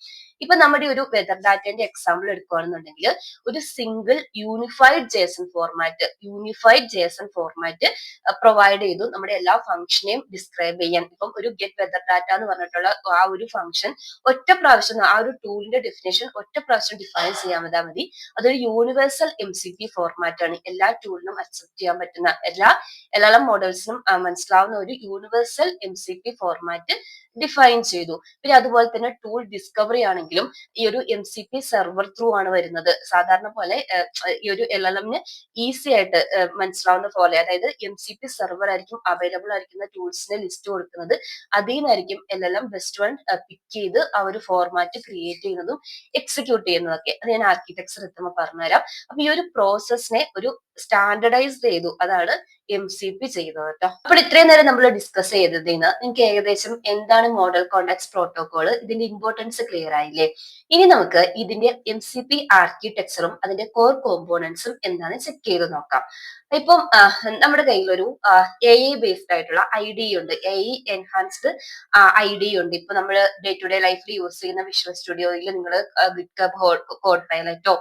ഇപ്പൊ നമ്മുടെ ഒരു വെദർ ഡാറ്റന്റെ എക്സാമ്പിൾ എടുക്കുകയാണെന്നുണ്ടെങ്കിൽ ഒരു single unified JSON format provide ചെയ്തു നമ്മുടെ എല്ലാ ഫംഗ്ഷനെയും ഡിസ്ക്രൈബ് ചെയ്യാൻ. ഇപ്പം ഒരു ഗെറ്റ് വെദർ ഡാറ്റ എന്ന് പറഞ്ഞിട്ടുള്ള ആ ഒരു ഫംഗ്ഷൻ ഒറ്റ പ്രാവശ്യം ആ ഒരു ടൂളിന്റെ ഡെഫിനേഷൻ ഒറ്റ പ്രാവശ്യം ഡിഫൈൻ ചെയ്യാൻ മതി. അതൊരു യൂണിവേഴ്സൽ MCP ഫോർമാറ്റ് ആണ്. എല്ലാ ടൂളിനും അക്സെപ്റ്റ് ചെയ്യാൻ പറ്റുന്ന, എല്ലാ LLM മോഡൽസിനും മനസ്സിലാവുന്ന ഒരു യൂണിവേഴ്സൽ MCP ഫോർമാറ്റ് ഡിഫൈൻ ചെയ്തു. പിന്നെ അതുപോലെ തന്നെ ടൂൾ ഡിസ്കവറി ആണെങ്കിലും ഈ ഒരു MCP സെർവർ ത്രൂ ആണ് വരുന്നത്. സാധാരണ പോലെ ഈ ഒരു LLMന് ഈസി ആയിട്ട് മനസ്സിലാവുന്ന പോലെ, അതായത് MCP സെർവർ ആയിരിക്കും അവൈലബിൾ ആയിരിക്കുന്ന ടൂൾസിന്റെ ലിസ്റ്റ് കൊടുക്കുന്നത്. അതിൽ നിന്നായിരിക്കും LLM ബെസ്റ്റ് വൺ പിക്ക് ചെയ്ത് ആ ഒരു ഫോർമാറ്റ് ക്രിയേറ്റ് ചെയ്യുന്നതും എക്സിക്യൂട്ട് ചെയ്യുന്നതൊക്കെ. അത് ഞാൻ ആർക്കിടെക്ചർ എത്തുമ്പോൾ പറഞ്ഞുതരാം. അപ്പൊ ഈ ഒരു പ്രോസസ്സിനെ ഒരു സ്റ്റാൻഡർഡൈസ് ചെയ്തു. അതാണ് MCP ചെയ്തത് കേട്ടോ. അപ്പോൾ ഇത്രയും നേരം നമ്മൾ ഡിസ്കസ് ചെയ്തതിന് നിങ്ങൾക്ക് ഏകദേശം എന്താണ് മോഡൽ കോണ്ടാക്ട്സ് പ്രോട്ടോകോൾ, ഇതിന്റെ ഇമ്പോർട്ടൻസ് ക്ലിയർ ആയില്ലേ? ഇനി നമുക്ക് ഇതിന്റെ MCP ആർക്കിടെക്ചറും അതിന്റെ കോർ കോമ്പോണൻസും എന്താണ് ചെക്ക് ചെയ്ത് നോക്കാം. ഇപ്പം നമ്മുടെ കയ്യിൽ ഒരു AI ബേസ്ഡ് ആയിട്ടുള്ള IDE ഉണ്ട്, AI എൻഹാൻസ്ഡ് IDE ഉണ്ട്. ഇപ്പൊ നമ്മൾ ഡേ ടു ഡേ ലൈഫിൽ യൂസ് ചെയ്യുന്ന വിഷ്വൽ സ്റ്റുഡിയോയിൽ നിങ്ങൾ ഗിറ്റ്ഹബ് കോഡ് പൈലറ്റോ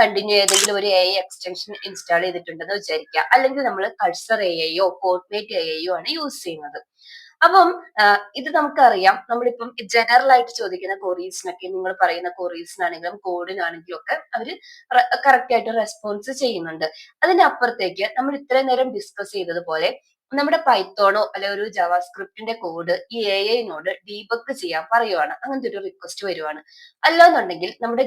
കണ്ടിന്യൂ ഏതെങ്കിലും ഒരു AI എക്സ്റ്റൻഷൻ ഇൻസ്റ്റാൾ ചെയ്തിട്ടുണ്ടെന്ന് വിചാരിക്കുക. അല്ലെങ്കിൽ നമ്മൾ കഴ്സർ AIയോ കോഡ്മേറ്റ് AIയോ ആണ് യൂസ് ചെയ്യുന്നത്. അപ്പം ഇത് നമുക്കറിയാം, നമ്മളിപ്പം ജനറൽ ആയിട്ട് ചോദിക്കുന്ന കൊറീസിനൊക്കെ നിങ്ങൾ പറയുന്ന കൊറീസിനാണെങ്കിലും കോഡിനാണെങ്കിലും ഒക്കെ അവര് കറക്റ്റ് ആയിട്ട് റെസ്പോൺസ് ചെയ്യുന്നുണ്ട്. അതിന്റെ അപ്പുറത്തേക്ക് നമ്മൾ ഇത്രയും നേരം ഡിസ്കസ് ചെയ്തതുപോലെ നമ്മുടെ പൈത്തോണോ അല്ലെ ഒരു ജാവാസ്ക്രിപ്റ്റിന്റെ കോഡ് ഈ AI-നോട് ഡീബഗ് ചെയ്യാൻ പറയുവാണ്, അങ്ങനത്തെ ഒരു റിക്വസ്റ്റ് വരുവാണ്. അല്ലാന്നുണ്ടെങ്കിൽ നമ്മുടെ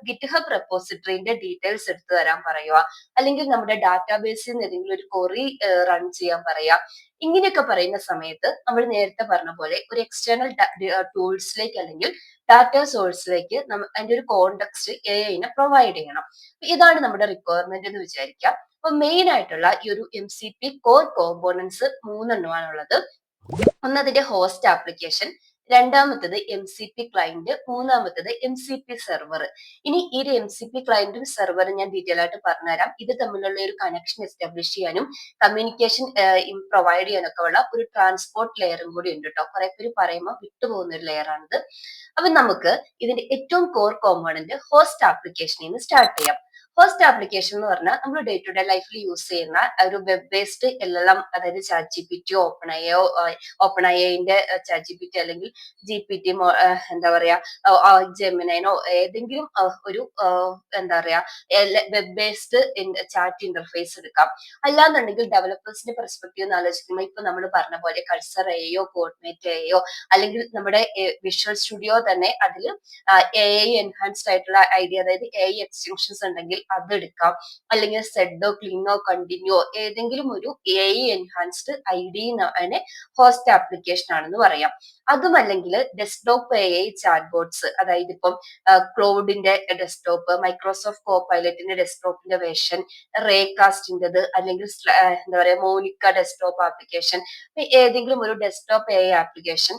ഗിറ്റ്ഹബ് റെപ്പോസിറ്ററിന്റെ ഡീറ്റെയിൽസ് എടുത്തു തരാൻ പറയുക, അല്ലെങ്കിൽ നമ്മുടെ ഡാറ്റാബേസിൽ നിന്ന് ഏതെങ്കിലും ഒരു കൊറി റൺ ചെയ്യാൻ പറയുക. ഇങ്ങനെയൊക്കെ പറയുന്ന സമയത്ത് നമ്മൾ നേരത്തെ പറഞ്ഞ പോലെ ഒരു എക്സ്റ്റേണൽ ടൂൾസിലേക്ക് അല്ലെങ്കിൽ ഡാറ്റ സോഴ്സിലേക്ക് അതിന്റെ ഒരു കോണ്ടെക്സ്റ്റ് AI-നെ പ്രൊവൈഡ് ചെയ്യണം. ഇതാണ് നമ്മുടെ റിക്വയർമെന്റ് എന്ന് വിചാരിക്കാം. അപ്പൊ മെയിൻ ആയിട്ടുള്ള ഈ ഒരു MCP കോർ കോമ്പോണൻസ് 3 എണ്ണമാണുള്ളത്. ഒന്ന് അതിന്റെ ഹോസ്റ്റ് ആപ്ലിക്കേഷൻ, രണ്ടാമത്തത് MCP ക്ലയന്റ്, മൂന്നാമത്തത് MCP സെർവർ. ഇനി ഈ ഒരു MCP ക്ലയന്റും സെർവറും ഞാൻ ഡീറ്റെയിൽ ആയിട്ട് പറഞ്ഞുതരാം. ഇത് തമ്മിലുള്ള ഒരു കണക്ഷൻ എസ്റ്റാബ്ലിഷ് ചെയ്യാനും കമ്മ്യൂണിക്കേഷൻ പ്രൊവൈഡ് ചെയ്യാനൊക്കെ ഉള്ള ഒരു ട്രാൻസ്പോർട്ട് ലെയറും കൂടി ഉണ്ട് കേട്ടോ. കുറെ പേര് പറയുമ്പോൾ വിട്ടുപോകുന്ന ഒരു ലെയർ ആണിത്. അപ്പൊ നമുക്ക് ഇതിന്റെ ഏറ്റവും കോർ കോമ്പോണന്റ് ഹോസ്റ്റ് ആപ്ലിക്കേഷനിൽ നിന്ന് സ്റ്റാർട്ട് ചെയ്യാം. ഹോസ്റ്റ് ആപ്ലിക്കേഷൻ എന്ന് പറഞ്ഞാൽ നമ്മൾ ഡേ ടു ഡേ ലൈഫിൽ യൂസ് ചെയ്യുന്ന ഒരു വെബ് ബേസ്ഡ് എല്ലാം, അതായത് ചാറ്റ് ഓപ്പൺ ഐന്റെ ചാറ്റ് അല്ലെങ്കിൽ GPT, എന്താ പറയാ, ജെമിനൈനോ ഏതെങ്കിലും ഒരു എന്താ പറയാ വെബ് ബേസ്ഡ് ചാറ്റ് ഇന്റർഫേസ് എടുക്കാം. അല്ലാന്നുണ്ടെങ്കിൽ ഡെവലപ്പേഴ്സിന്റെ പെർസ്പെക്ടീവ് എന്ന് ആലോചിക്കുമ്പോൾ ഇപ്പൊ നമ്മൾ പറഞ്ഞ പോലെ കൾസർ എയോ കോർഡിനേറ്റ് എയോ അല്ലെങ്കിൽ നമ്മുടെ വിഷ്വൽ സ്റ്റുഡിയോ തന്നെ അതിൽ AI എൻഹാൻസ്ഡ് ആയിട്ടുള്ള ഐഡിയ, അതായത് AI എക്സ്റ്റൻഷൻസ് ഉണ്ടെങ്കിൽ അത് എടുക്കാം. അല്ലെങ്കിൽ സെഡോ ക്ലീനോ കണ്ടിന്യൂോ ഏതെങ്കിലും ഒരു AI എൻഹാൻസ്ഡ് ഐഡിയെ ഹോസ്റ്റ് ആപ്ലിക്കേഷൻ ആണെന്ന് പറയാം. അതുമല്ലെങ്കിൽ ഡെസ്ക്ടോപ്പ് AI ചാറ്റ് ബോട്ട്സ്, അതായത് ഇപ്പം ക്ലൗഡിന്റെ ഡെസ്ക്ടോപ്പ്, മൈക്രോസോഫ്റ്റ് കോപൈലറ്റിന്റെ ഡെസ്ക്ടോപ്പിന്റെ വേർഷൻ, റേകാസ്റ്റിന്റേത്, അല്ലെങ്കിൽ എന്താ പറയാ മോണിക്ക ഡെസ്ക്ടോപ്പ് ആപ്ലിക്കേഷൻ, ഏതെങ്കിലും ഒരു ഡെസ്ക്ടോപ്പ് AI ആപ്ലിക്കേഷൻ.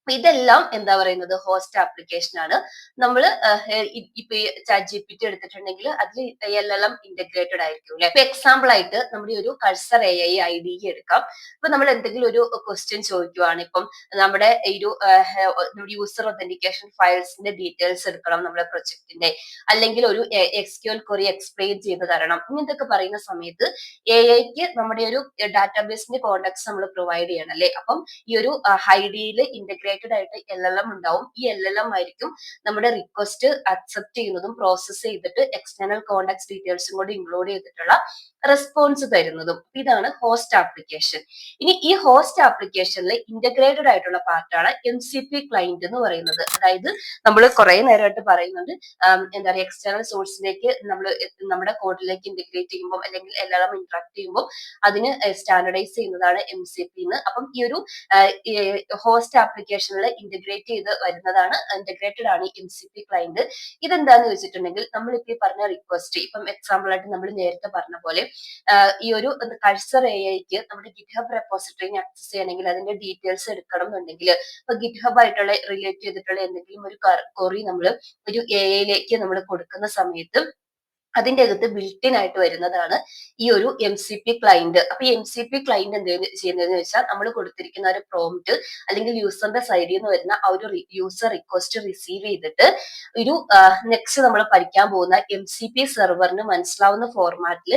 ഇതെല്ലാം എന്താ പറയുന്നത് ഹോസ്റ്റ് ആപ്ലിക്കേഷൻ ആണ്. നമ്മൾ ഇപ്പൊ ചാറ്റ് GPT എടുത്തിട്ടുണ്ടെങ്കിൽ അതിൽ എല്ലാം ഇന്റഗ്രേറ്റഡ് ആയിരിക്കും അല്ലെ. ഇപ്പൊ എക്സാമ്പിൾ ആയിട്ട് നമ്മുടെ ഒരു കൾസർ AI ID എടുക്കാം. ഇപ്പൊ നമ്മൾ എന്തെങ്കിലും ഒരു ക്വസ്റ്റ്യൻ ചോദിക്കുവാണ്, ഇപ്പം നമ്മുടെ ഒരു യൂസർ ഒതന്റിക്കേഷൻ ഫയൽസിന്റെ ഡീറ്റെയിൽസ് എടുക്കണം നമ്മുടെ പ്രൊജക്ടിന്റെ, അല്ലെങ്കിൽ ഒരു SQL ക്വറി എക്സ്പ്ലെയിൻ ചെയ്ത് തരണം, ഇങ്ങനത്തെ പറയുന്ന സമയത്ത് AIക്ക് നമ്മുടെ ഒരു ഡാറ്റാബേസിന്റെ കോണ്ടാക്ട്സ് നമ്മൾ പ്രൊവൈഡ് ചെയ്യണം അല്ലെ. അപ്പം ഈ ഒരു ഐഡിയിൽ ഇന്റഗ്രേറ്റഡ് ആയിട്ട് LLM ഉണ്ടാവും. ഈ LLM ആയിരിക്കും നമ്മുടെ റിക്വസ്റ്റ് അക്സെപ്റ്റ് ചെയ്യുന്നതും പ്രോസസ് ചെയ്തിട്ട് എക്സ്റ്റേണൽ കോണ്ടാക്ട് ഡീറ്റെയിൽസും കൂടി ഇൻക്ലൂഡ് ചെയ്തിട്ടുള്ള റെസ്പോൺസ് തരുന്നതും. ഇതാണ് ഹോസ്റ്റ് ആപ്ലിക്കേഷൻ. ഇനി ഈ ഹോസ്റ്റ് ആപ്ലിക്കേഷനിൽ ഇന്റഗ്രേറ്റഡ് ആയിട്ടുള്ള പാർട്ടാണ് MCP ക്ലയന്റ് എന്ന് പറയുന്നത്. അതായത് നമ്മൾ കുറെ നേരമായിട്ട് പറയുന്നുണ്ട്, എന്താ പറയുക, എക്സ്റ്റേണൽ സോഴ്സിലേക്ക് നമ്മുടെ കോഡിലേക്ക് ഇന്റഗ്രേറ്റ് ചെയ്യുമ്പോൾ അല്ലെങ്കിൽ LLM ഇന്ററാക്ട് ചെയ്യുമ്പോൾ അതിന് സ്റ്റാൻഡർഡൈസ് ചെയ്യുന്നതാണ് MCP എന്ന്. അപ്പം ഈ ഒരു ഹോസ്റ്റ് ആപ്ലിക്കേഷനിൽ ഇന്റഗ്രേറ്റ് ചെയ്ത് വരുന്നതാണ്, ഇന്റഗ്രേറ്റഡ് ആണ് MCP ക്ലയന്റ്. ഇതെന്താന്ന് വെച്ചിട്ടുണ്ടെങ്കിൽ നമ്മളിപ്പോ ഈ പറഞ്ഞ റിക്വസ്റ്റ്, ഇപ്പം എക്സാമ്പിൾ ആയിട്ട് നമ്മൾ നേരത്തെ പറഞ്ഞ പോലെ ഈ ഒരു കൾസർ AIക്ക് നമ്മുടെ ഗിറ്റ്ഹബ് റെപ്പോസിറ്ററിനെ ആക്സസ് ചെയ്യണമെങ്കിൽ അതിന്റെ ഡീറ്റെയിൽസ് എടുക്കണം എന്നുണ്ടെങ്കിൽ, ഇപ്പൊ ഗിറ്റ്ഹബ് ആയിട്ടുള്ള റിലേറ്റ് ചെയ്തിട്ടുള്ള എന്തെങ്കിലും ഒരു ക്വറി നമ്മൾ ഒരു AIയിലേക്ക് നമ്മൾ കൊടുക്കുന്ന സമയത്ത് അതിന്റെ അകത്ത് ബിൽറ്റിൻ ആയിട്ട് വരുന്നതാണ് ഈ ഒരു MCP ക്ലയന്റ്. അപ്പൊ ഈ MCP ക്ലയന്റ് എന്ത് ചെയ്യുന്നതെന്ന് വെച്ചാൽ നമ്മൾ കൊടുത്തിരിക്കുന്ന ഒരു പ്രോംപ്റ്റ് അല്ലെങ്കിൽ യൂസറിന്റെ സൈഡിൽ നിന്ന് വരുന്ന ആ ഒരു യൂസർ റിക്വസ്റ്റ് റിസീവ് ചെയ്തിട്ട് ഒരു നെക്സ്റ്റ് നമ്മൾ പഠിക്കാൻ പോകുന്ന MCP സെർവറിന് മനസ്സിലാവുന്ന ഫോർമാറ്റിൽ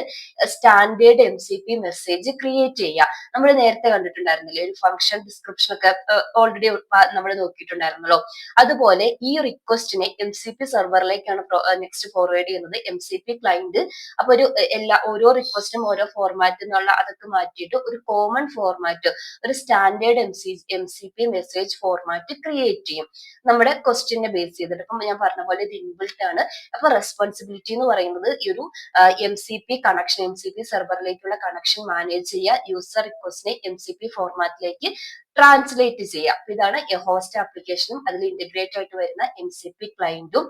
സ്റ്റാൻഡേർഡ് MCP മെസ്സേജ് ക്രിയേറ്റ് ചെയ്യുക. നമ്മൾ നേരത്തെ കണ്ടിട്ടുണ്ടായിരുന്നില്ലേ ഒരു ഫംഗ്ഷൻ ഡിസ്ക്രിപ്ഷൻ ഒക്കെ ഓൾറെഡി നമ്മൾ നോക്കിയിട്ടുണ്ടായിരുന്നല്ലോ. അതുപോലെ ഈ റിക്വസ്റ്റിനെ MCP സെർവറിലേക്കാണ് നെക്സ്റ്റ് ഫോർവേഡ് ചെയ്യുന്നത് MCP ക്ലയന്റ്. അപ്പൊ ഓരോ റിക്വസ്റ്റും ഓരോ ഫോർമാറ്റ് എന്നുള്ള അതൊക്കെ മാറ്റിയിട്ട് ഒരു കോമൺ ഫോർമാറ്റ്, ഒരു standard MCP message format create ചെയ്യും നമ്മുടെ ക്വസ്റ്റിനെ ബേസ് ചെയ്തിട്ട്. ഇപ്പം ഞാൻ പറഞ്ഞ പോലെ ഇത് ഇൻബിൽറ്റ് ആണ്. അപ്പൊ റെസ്പോൺസിബിലിറ്റി എന്ന് പറയുന്നത് ഈ ഒരു MCP സെർവറിലേക്കുള്ള കണക്ഷൻ മാനേജ് ചെയ്യുക, യൂസർ റിക്വസ്റ്റിനെ MCP ഫോർമാറ്റിലേക്ക് ട്രാൻസ്ലേറ്റ് ചെയ്യുക. ഇതാണ് ഹോസ്റ്റ് ആപ്ലിക്കേഷനും അതിൽ ഇന്റഗ്രേറ്റ് ആയിട്ട് വരുന്ന MCP ക്ലയന്റും.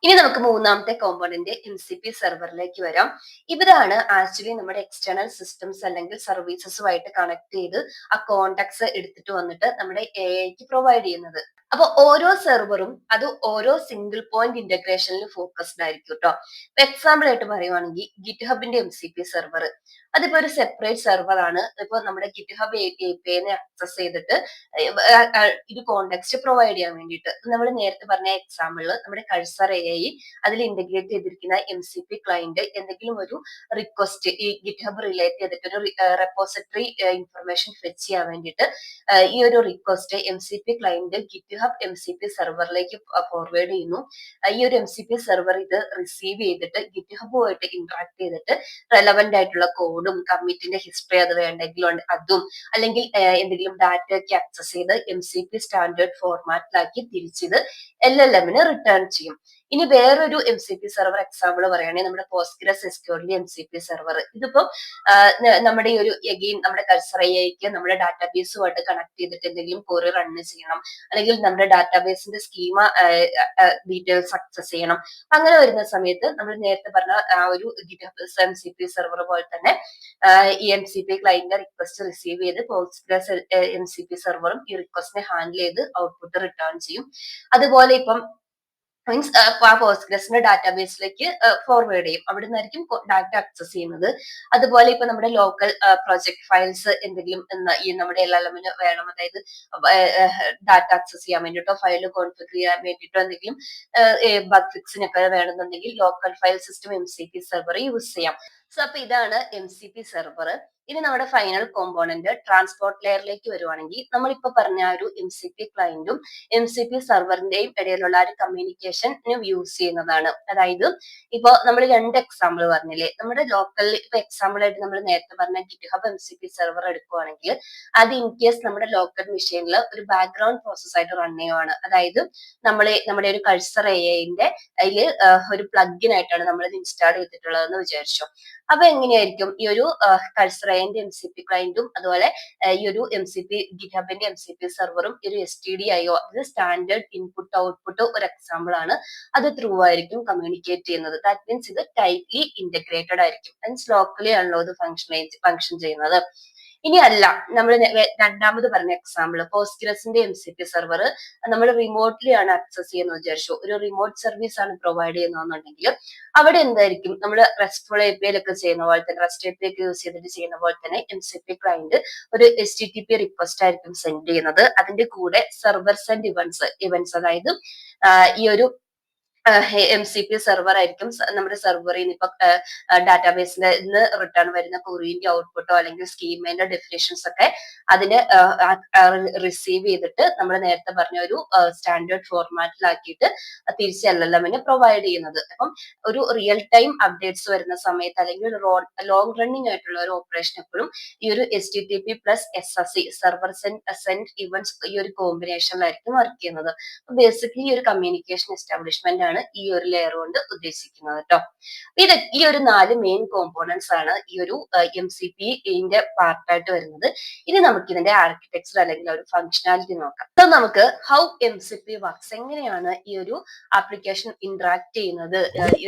ഇനി നമുക്ക് മൂന്നാമത്തെ കോമ്പോണന്റ് MCP സെർവറിലേക്ക് വരാം. ഇവരാണ് ആക്ച്വലി നമ്മുടെ എക്സ്റ്റേണൽ സിസ്റ്റംസ് അല്ലെങ്കിൽ സർവീസസുമായിട്ട് കണക്ട് ചെയ്ത് ആ കോണ്ടാക്ട്സ് എടുത്തിട്ട് വന്നിട്ട് നമ്മുടെ AIക്ക് പ്രൊവൈഡ് ചെയ്യുന്നത്. അപ്പൊ ഓരോ സെർവറും അത് ഓരോ സിംഗിൾ പോയിന്റ് ഇന്റഗ്രേഷനിൽ ഫോക്കസ്ഡ് ആയിരിക്കും കേട്ടോ. എക്സാമ്പിൾ ആയിട്ട് പറയുവാണെങ്കിൽ ഗിറ്റ്ഹബിന്റെ MCP സെർവർ അതിപ്പോ ഒരു സെപ്പറേറ്റ് സെർവർ ആണ്. ഇപ്പൊ നമ്മുടെ ഗിറ്റ്ഹബ് APIനെ ആക്സസ് ചെയ്തിട്ട് ഇത് കോണ്ടെക്സ്റ്റ് പ്രൊവൈഡ് ചെയ്യാൻ വേണ്ടിയിട്ട് നമ്മൾ നേരത്തെ പറഞ്ഞ എക്സാമ്പിളിൽ നമ്മുടെ കൾസർ AI അതിൽ ഇന്റഗ്രേറ്റ് ചെയ്തിരിക്കുന്ന MCP ക്ലയന്റ് എന്തെങ്കിലും ഒരു റിക്വസ്റ്റ് ഈ ഗിറ്റ്ഹബ് റിലേറ്റ് ചെയ്തിട്ട് ഒരു റെപ്പോസിറ്ററി ഇൻഫർമേഷൻ ഫെച്ച് ചെയ്യാൻ വേണ്ടിയിട്ട് ഈ ഒരു request MCP client GitHub MCP സെർവറിലേക്ക് ഫോർവേഡ് ചെയ്യുന്നു. ഈ ഒരു MCP സെർവർ ഇത് റിസീവ് ചെയ്തിട്ട് ഗിറ്റ്ഹബുമായിട്ട് ഇന്ററാക്ട് ചെയ്തിട്ട് റെലവെന്റ് ആയിട്ടുള്ള കോഡും കമ്മിറ്റിന്റെ ഹിസ്റ്ററി അത് വേണ്ടെങ്കിൽ അതും, അല്ലെങ്കിൽ എന്തെങ്കിലും ഡാറ്റ ഒക്കെ ആക്സസ് ചെയ്ത് MCP സ്റ്റാൻഡേർഡ് ഫോർമാറ്റിലാക്കി തിരിച്ചിത് LLMന് റിട്ടേൺ ചെയ്യും. ഇനി വേറൊരു MCP സെർവർ എക്സാമ്പിൾ പറയുകയാണെങ്കിൽ നമ്മുടെ പോസ്റ്റ്ഗ്രസ് എസ്ക്യൂഎൽ MCP സെർവർ. ഇതിപ്പോ നമ്മുടെ ഈ ഒരു എഗെയിൻ നമ്മുടെ കൾച്ചർ ഐക്ക് നമ്മുടെ ഡാറ്റാബേസുമായിട്ട് കണക്ട് ചെയ്തിട്ട് എന്തെങ്കിലും ക്വറി റൺ ചെയ്യണം, അല്ലെങ്കിൽ നമ്മുടെ ഡാറ്റാബേസിന്റെ സ്കീമ ഡീറ്റെയിൽസ് ആക്സസ് ചെയ്യണം. അങ്ങനെ വരുന്ന സമയത്ത് നമ്മൾ നേരത്തെ പറഞ്ഞ ആ ഒരു GitHub MCP സെർവർ പോലെ തന്നെ ഈ MCP ക്ലയന്റിന്റെ റിക്വസ്റ്റ് റിസീവ് ചെയ്ത് പോസ്റ്റ്ഗ്രസ് MCP സെർവറും ഈ റിക്വസ്റ്റിനെ ഹാൻഡിൽ ചെയ്ത് ഔട്ട്പുട്ട് റിട്ടേൺ ചെയ്യും. അതുപോലെ ഇപ്പം മീൻസ് ആ പോസ്റ്റ്ഗ്രസിന്റെ ഡാറ്റാബേസിലേക്ക് ഫോർവേഡ് ചെയ്യും. അവിടെ നിന്നായിരിക്കും ഡാറ്റ ആക്സസ് ചെയ്യുന്നത്. അതുപോലെ ഇപ്പൊ നമ്മുടെ ലോക്കൽ പ്രൊജക്ട് ഫയൽസ് എന്തെങ്കിലും ഈ നമ്മുടെ LLM വേണം, അതായത് ഡാറ്റ ആക്സസ് ചെയ്യാൻ വേണ്ടിയിട്ടോ ഫയൽ കോൺഫിഗർ ചെയ്യാൻ വേണ്ടിയിട്ടോ എന്തെങ്കിലും ബഗ് ഫിക്സിനൊക്കെ വേണമെന്നുണ്ടെങ്കിൽ local file system MCP server use ചെയ്യാം. സോ അപ്പൊ ഇതാണ് MCP സെർവർ. ഇനി നമ്മുടെ ഫൈനൽ കോമ്പോണന്റ് ട്രാൻസ്പോർട്ട് ലെയറിലേക്ക് വരുവാണെങ്കിൽ നമ്മളിപ്പോ പറഞ്ഞ ആ ഒരു MCP ക്ലയന്റും MCP സെർവറിന്റെയും ഇടയിലുള്ള ഒരു കമ്മ്യൂണിക്കേഷനും യൂസ് ചെയ്യുന്നതാണ്. അതായത് ഇപ്പൊ നമ്മൾ രണ്ട് എക്സാമ്പിൾ പറഞ്ഞില്ലേ, നമ്മുടെ ലോക്കലിൽ ഇപ്പൊ എക്സാമ്പിൾ ആയിട്ട് നമ്മൾ നേരത്തെ പറഞ്ഞ GitHub MCP സെർവർ എടുക്കുവാണെങ്കിൽ അത് ഇൻ കേസ് നമ്മുടെ ലോക്കൽ മെഷീനിൽ ഒരു ബാക്ക്ഗ്രൗണ്ട് പ്രോസസ് ആയിട്ട് റൺ ചെയ്യുവാണ്. അതായത് നമ്മുടെ ഒരു കൾച്ചർ AIന്റെ അതിൽ ഒരു പ്ലഗിൻ ആയിട്ടാണ് നമ്മൾ ഇത് ഇൻസ്റ്റാൾ ചെയ്തിട്ടുള്ളതെന്ന് വിചാരിച്ചു. അപ്പൊ എങ്ങനെയായിരിക്കും ഈ ഒരു കൾച്ചർ AIന്റെ MCP ക്ലയന്റും അതുപോലെ ഈ ഒരു GitHubന്റെ MCP സെർവറും ഒരു STDIO, അത് സ്റ്റാൻഡേർഡ് ഇൻപുട്ട് ഔട്ട്പുട്ട് ഒരു എക്സാമ്പിൾ ആണ്. അത് ത്രൂ ആയിരിക്കും കമ്മ്യൂണിക്കേറ്റ് ചെയ്യുന്നത്. ദാറ്റ് മീൻസ് ഇത് ടൈറ്റ്ലി ഇന്റഗ്രേറ്റഡ് ആയിരിക്കും. മീൻസ് ലോക്കലി ആണല്ലോ ഇത് ഫംഗ്ഷൻ ചെയ്യുന്നത്. ഇനി അല്ല, നമ്മൾ രണ്ടാമത് പറഞ്ഞ എക്സാമ്പിൾ പോസ്റ്റ്ഗ്രസിന്റെ MCP സെർവർ നമ്മൾ റിമോട്ട്ലി ആണ് ആക്സസ് ചെയ്യുന്നത് വിചാരിച്ചു. ഒരു റിമോട്ട് സർവീസ് ആണ് പ്രൊവൈഡ് ചെയ്യുന്നതെന്നുണ്ടെങ്കിൽ അവിടെ എന്തായിരിക്കും നമ്മൾ റെസ്റ്റ്ഫുൾ API ഒക്കെ ചെയ്യുന്ന പോലെ തന്നെ, റെസ്റ്റ് API ഒക്കെ യൂസ് ചെയ്തിട്ട് ചെയ്യുന്ന പോലെ തന്നെ MCP ക്ലയന്റ് ഒരു HTTP റിക്വസ്റ്റ് ആയിരിക്കും സെൻഡ് ചെയ്യുന്നത്. അതിന്റെ കൂടെ സെർവർ സെൻഡ് ഇവന്റ്സ് അതായത് ഈ ഒരു MCP സെർവർ ആയിരിക്കും നമ്മുടെ സെർവറിൽ നിന്ന് ഇപ്പൊ ഡാറ്റാബേസിൽ നിന്ന് റിട്ടേൺ വരുന്ന ക്വറിന്റെ ഔട്ട്പുട്ടോ അല്ലെങ്കിൽ സ്കീമേന്റെ ഡെഫിനേഷൻസ് ഒക്കെ അതിന് റിസീവ് ചെയ്തിട്ട് നമ്മൾ നേരത്തെ പറഞ്ഞ ഒരു സ്റ്റാൻഡേർഡ് ഫോർമാറ്റിലാക്കിയിട്ട് തിരിച്ച് LLMന് പ്രൊവൈഡ് ചെയ്യുന്നത്. അപ്പം ഒരു റിയൽ ടൈം അപ്ഡേറ്റ്സ് വരുന്ന സമയത്ത് അല്ലെങ്കിൽ ലോങ് റണ്ണിങ് ആയിട്ടുള്ള ഒരു ഓപ്പറേഷൻ എപ്പോഴും ഈ ഒരു HTTP plus SSE server send events ഈ ഒരു കോമ്പിനേഷനിലായിരിക്കും വർക്ക് ചെയ്യുന്നത്. ബേസിക്കലി ഒരു കമ്മ്യൂണിക്കേഷൻ എസ്റ്റാബ്ലിഷ്മെന്റ് ആണ് ഈ ഒരു ലെയർ കൊണ്ട് ഉദ്ദേശിക്കുന്നത് കേട്ടോ. ഈ ഒരു 4 മെയിൻ കോമ്പോണൻസ് ആണ് ഈ ഒരു MCPന്റെ പാർട്ടായിട്ട് വരുന്നത്. ഇനി നമുക്ക് ഇതിന്റെ ആർക്കിടെക്ചർ അല്ലെങ്കിൽ ഒരു ഫംഗ്ഷനാലിറ്റി നോക്കാം. സോ നമുക്ക് ഹൗ MCP വർക്ക്സ്, എങ്ങനെയാണ് ഈ ഒരു ആപ്ലിക്കേഷൻ ഇന്ററാക്ട് ചെയ്യുന്നത്, ഈ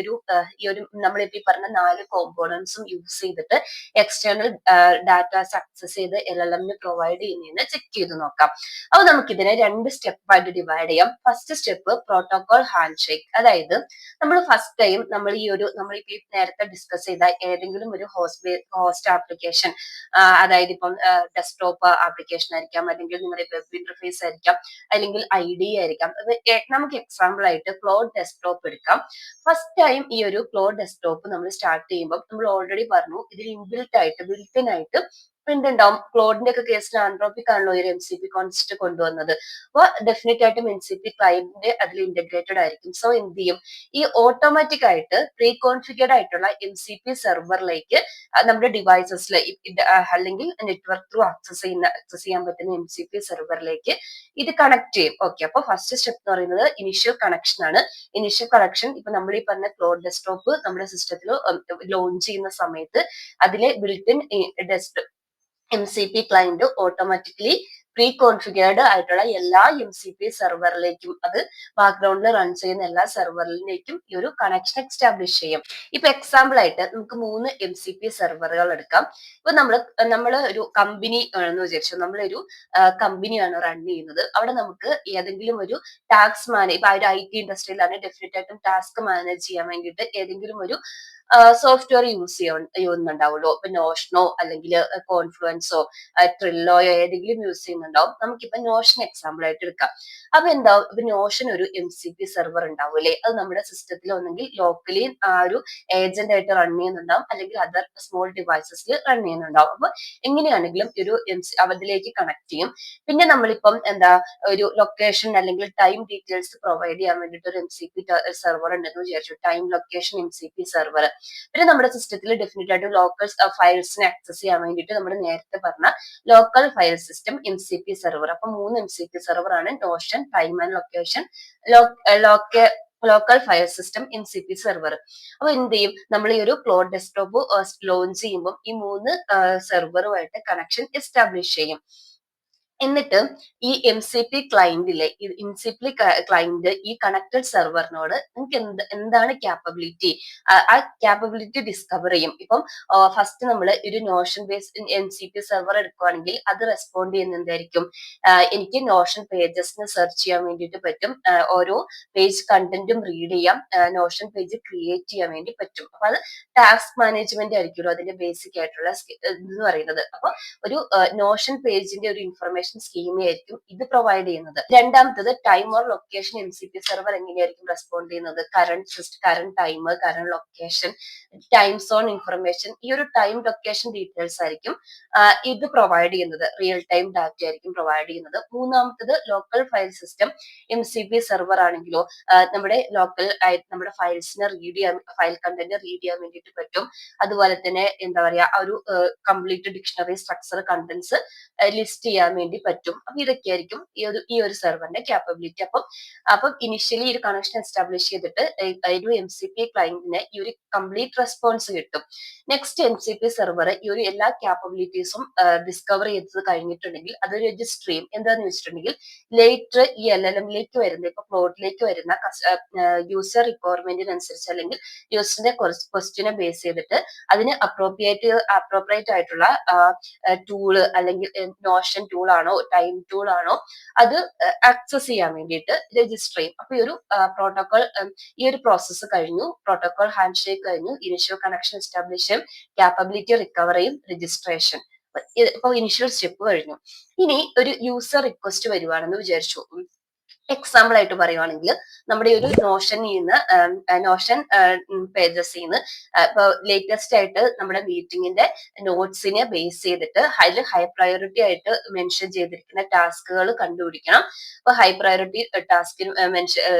ഒരു നമ്മളിപ്പോ ഈ പറഞ്ഞ 4 കോമ്പോണൻസും യൂസ് ചെയ്തിട്ട് എക്സ്റ്റേണൽ ഡാറ്റാസ് ആക്സസ് ചെയ്ത് LLMന് പ്രൊവൈഡ് ചെയ്യുന്നതെന്ന് ചെക്ക് ചെയ്ത് നോക്കാം. അപ്പൊ നമുക്ക് ഇതിനെ 2 സ്റ്റെപ്പായിട്ട് ഡിവൈഡ് ചെയ്യാം. First step protocol hand shake. അതായത് നമ്മൾ ഫസ്റ്റ് ടൈം നമ്മളിപ്പോ നേരത്തെ ഡിസ്കസ് ചെയ്ത ഏതെങ്കിലും ഒരു ഹോസ്റ്റ് ആപ്ലിക്കേഷൻ, അതായത് ഇപ്പം ഡെസ്ക്ടോപ്പ് ആപ്ലിക്കേഷൻ ആയിരിക്കാം, അല്ലെങ്കിൽ നിങ്ങളുടെ വെബ് ഇന്റർഫേസ് ആയിരിക്കാം, അല്ലെങ്കിൽ IDE ആയിരിക്കാം. നമുക്ക് എക്സാമ്പിൾ ആയിട്ട് ക്ലോഡ് ഡെസ്ക്ടോപ്പ് എടുക്കാം. ഫസ്റ്റ് ടൈം ഈ ഒരു ക്ലോഡ് ഡെസ്ക്ടോപ്പ് നമ്മൾ സ്റ്റാർട്ട് ചെയ്യുമ്പോൾ നമ്മൾ ഓൾറെഡി പറഞ്ഞു ഇതിൽ ബിൽറ്റ് ഇൻ ആയിട്ട് എന്തുണ്ടാവും, ക്ലോഡിന്റെ ഒക്കെ കേസിൽ ആൻഡ്രോപിക് ആണല്ലോ ഒരു MCP കോൺസെപ്റ്റ് കൊണ്ടുവന്നത്. അപ്പോൾ ഡെഫിനറ്റ് ആയിട്ടും MCP ക്ലയന്റിന്റെ അതിൽ ഇന്റഗ്രേറ്റഡ് ആയിരിക്കും. സോ എന്ത് ചെയ്യും, ഈ ഓട്ടോമാറ്റിക് ആയിട്ട് പ്രീ കോൺഫിഗർഡ് ആയിട്ടുള്ള MCP സെർവറിലേക്ക് നമ്മുടെ ഡിവൈസസിൽ അല്ലെങ്കിൽ നെറ്റ്വർക്ക് ത്രൂ ആക്സസ് ചെയ്യാൻ പറ്റുന്ന MCP സെർവറിലേക്ക് ഇത് കണക്ട് ചെയ്യും. ഓക്കെ, അപ്പൊ ഫസ്റ്റ് സ്റ്റെപ്പ് എന്ന് പറയുന്നത് ഇനിഷ്യൽ കണക്ഷൻ ആണ്. ഇനിഷ്യൽ കണക്ഷൻ ഇപ്പൊ നമ്മൾ ഈ പറഞ്ഞ ക്ലോഡ് ഡെസ്ക്ടോപ്പ് നമ്മുടെ സിസ്റ്റത്തിൽ ലോഞ്ച് ചെയ്യുന്ന സമയത്ത് അതിലെ built in MCP client automatically pre configured ആയിട്ടുള്ള എല്ലാ MCP സെർവറിലേക്കും, അത് ബാക്ക്ഗ്രൗണ്ടിൽ റൺ ചെയ്യുന്ന എല്ലാ സെർവറിലേക്കും ഈ ഒരു കണക്ഷൻ എസ്റ്റാബ്ലിഷ് ചെയ്യും. ഇപ്പൊ എക്സാമ്പിൾ ആയിട്ട് നമുക്ക് 3 MCP സെർവറുകൾ എടുക്കാം. ഇപ്പൊ നമ്മൾ ഒരു കമ്പനി ആണെന്ന് വിചാരിച്ചു, നമ്മളൊരു കമ്പനിയാണ് റൺ ചെയ്യുന്നത്. അവിടെ നമുക്ക് ഏതെങ്കിലും ഒരു ടാസ്ക് ഇപ്പൊ ഒരു IT ഇൻഡസ്ട്രിയിലാണ് ഡെഫിനറ്റ് ആയിട്ടും ടാസ്ക് മാനേജ് ചെയ്യാൻ വേണ്ടിയിട്ട് ഏതെങ്കിലും ഒരു സോഫ്റ്റ്വെയർ യൂസ് ചെയ്യുന്നുണ്ടാവുമല്ലോ. ഇപ്പൊ നോഷനോ അല്ലെങ്കിൽ കോൺഫ്ലുവൻസോ ട്രില്ലോയോ ഏതെങ്കിലും യൂസ് ചെയ്യുന്നുണ്ടാവും. നമുക്കിപ്പോ നോഷൻ എക്സാമ്പിൾ ആയിട്ട് എടുക്കാം. അപ്പൊ എന്താവും, ഇപ്പൊ നോഷൻ ഒരു MCP സെർവർ ഉണ്ടാവൂലേ, അത് നമ്മുടെ സിസ്റ്റത്തിൽ ഒന്നെങ്കിൽ ലോക്കലി ആ ഒരു ഏജന്റ് ആയിട്ട് റൺ ചെയ്യുന്നുണ്ടാവും, അല്ലെങ്കിൽ അതർ സ്മോൾ ഡിവൈസസിൽ റൺ ചെയ്യുന്നുണ്ടാവും. അപ്പൊ എങ്ങനെയാണെങ്കിലും ഒരു അതിലേക്ക് കണക്ട് ചെയ്യും. പിന്നെ നമ്മളിപ്പം ഒരു ലൊക്കേഷൻ അല്ലെങ്കിൽ ടൈം ഡീറ്റെയിൽസ് പ്രൊവൈഡ് ചെയ്യാൻ വേണ്ടിയിട്ട് ഒരു MCP സെർവർ ഉണ്ടെന്ന് വിചാരിച്ചു, ടൈം ലൊക്കേഷൻ MCP സെർവർ. പിന്നെ നമ്മുടെ സിസ്റ്റത്തിൽ ഡെഫിനറ്റ് ആയിട്ട് ലോക്കൽ ഫയൽസിനെ ആക്സസ് ചെയ്യാൻ വേണ്ടിയിട്ട് നമ്മൾ നേരത്തെ പറഞ്ഞ local file system MCP server. അപ്പൊ 3 MCP സെർവർ ആണ് Notion, time and location, local file system MCP server. അപ്പൊ എന്ത് ചെയ്യും, നമ്മൾ ഈ ഒരു ക്ലോഡ് ഡെസ്ക്ടോപ്പ് ലോഞ്ച് ചെയ്യുമ്പോൾ ഈ 3 സെർവറുമായിട്ട് കണക്ഷൻ എസ്റ്റാബ്ലിഷ് ചെയ്യും. എന്നിട്ട് ഈ MCP ക്ലയന്റിലെ MCP ക്ലയന്റ് ഈ കണക്റ്റഡ് സെർവറിനോട് നിങ്ങൾക്ക് എന്താണ് ക്യാപ്പബിലിറ്റി, ആ ക്യാപ്പബിലിറ്റി ഡിസ്കവർ ചെയ്യും. ഇപ്പം ഫസ്റ്റ് നമ്മൾ ഒരു നോഷൻ ബേസ്ഡ് MCP സെർവർ എടുക്കുകയാണെങ്കിൽ അത് റെസ്പോണ്ട് ചെയ്യുന്ന എന്തായിരിക്കും, എനിക്ക് നോഷൻ പേജസിന് സെർച്ച് ചെയ്യാൻ വേണ്ടിയിട്ട് പറ്റും, ഓരോ പേജ് കണ്ടന്റും റീഡ് ചെയ്യാം, നോഷൻ പേജ് ക്രിയേറ്റ് ചെയ്യാൻ വേണ്ടി പറ്റും. അപ്പൊ അത് ടാസ്ക് മാനേജ്മെന്റ് ആയിരിക്കുമല്ലോ അതിന്റെ ബേസിക് ആയിട്ടുള്ള എന്ന് പറയുന്നത്. അപ്പൊ ഒരു നോഷൻ പേജിന്റെ ഒരു ഇൻഫർമേഷൻ സ്കീമയായിരിക്കും ഇത് പ്രൊവൈഡ് ചെയ്യുന്നത്. രണ്ടാമത്തത് time or location. MCP server എങ്ങനെയായിരിക്കും റെസ്പോണ്ട് ചെയ്യുന്നത്, current time, current location, time zone information, ഈ ഒരു ടൈം ലൊക്കേഷൻ ഡീറ്റെയിൽസ് ആയിരിക്കും ഇത് പ്രൊവൈഡ് ചെയ്യുന്നത്. റിയൽ ടൈം ഡാറ്റ ആയിരിക്കും പ്രൊവൈഡ് ചെയ്യുന്നത്. മൂന്നാമത്തത് local file system. MCP server ആണെങ്കിലോ നമ്മുടെ ലോക്കൽ ആയിട്ട് നമ്മുടെ ഫയൽസിനെ റീഡ് ചെയ്യാൻ, ഫയൽ കണ്ടന്റ് റീഡ് ചെയ്യാൻ വേണ്ടിയിട്ട് പറ്റും. അതുപോലെ തന്നെ എന്താ പറയാ, ഒരു complete dictionary structure contents list ചെയ്യാൻ വേണ്ടി പറ്റും. അപ്പൊ ഇതൊക്കെയായിരിക്കും ഈ ഒരു സെർവറിന്റെ ക്യാപ്പബിലിറ്റി. അപ്പം ഇനിഷ്യലി ഒരു കണക്ഷൻ എസ്റ്റാബ്ലിഷ് ചെയ്തിട്ട് ഒരു MCP ക്ലയന്റിന് ഈ ഒരു കംപ്ലീറ്റ് റെസ്പോൺസ് കിട്ടും. നെക്സ്റ്റ് MCP സെർവർ ഈ ഒരു എല്ലാ ക്യാപ്പബിലിറ്റീസും ഡിസ്കവർ ചെയ്തത് കഴിഞ്ഞിട്ടുണ്ടെങ്കിൽ അത് രജിസ്റ്റർ ചെയ്യും. എന്താന്ന് വെച്ചിട്ടുണ്ടെങ്കിൽ ലേറ്റർ ഈ LLMലേക്ക് വരുന്ന, ഇപ്പൊ ക്ലോഡിലേക്ക് വരുന്ന യൂസർ റിക്വയർമെന്റിനനുസരിച്ച് അല്ലെങ്കിൽ യൂസറിന്റെ ക്വസ്റ്റിനെ ബേസ് ചെയ്തിട്ട് അതിന് അപ്രോപ്രിയേറ്റ് ആയിട്ടുള്ള ടൂള് അല്ലെങ്കിൽ നോഷൻ ടൂൾ ആണോ ടൈം ടൂൾ ആണോ അത് ആക്സസ് ചെയ്യാൻ വേണ്ടിയിട്ട് രജിസ്റ്റർ ചെയ്യും. അപ്പൊ ഈ ഒരു പ്രോട്ടോകോൾ, ഈ ഒരു പ്രോസസ്സ് കഴിഞ്ഞു, പ്രോട്ടോകോൾ ഹാൻഡ് ഷേക്ക് കഴിഞ്ഞു, ഇനിഷ്യൽ കണക്ഷൻ എസ്റ്റാബ്ലിഷ് ചെയ്യും, ക്യാപ്പബിലിറ്റി റിക്കവറിയും രജിസ്ട്രേഷൻ. ഇപ്പൊ ഇനിഷ്യൽ സ്റ്റെപ്പ് കഴിഞ്ഞു. ഇനി ഒരു യൂസർ റിക്വസ്റ്റ് വരുവാണെന്ന് വിചാരിച്ചു. എക്സാമ്പിൾ ആയിട്ട് പറയുവാണെങ്കിൽ നമ്മുടെ ഒരു നോഷൻ പേജസിൽ നിന്ന് ഇപ്പൊ ലേറ്റസ്റ്റ് ആയിട്ട് നമ്മുടെ മീറ്റിംഗിന്റെ നോട്ട്സിനെ ബേസ് ചെയ്തിട്ട് അതിൽ ഹൈ പ്രയോറിറ്റി ആയിട്ട് മെൻഷൻ ചെയ്തിരിക്കുന്ന ടാസ്കുകൾ കണ്ടുപിടിക്കണം. അപ്പൊ ഹൈ പ്രയോറിറ്റി ടാസ്കിന്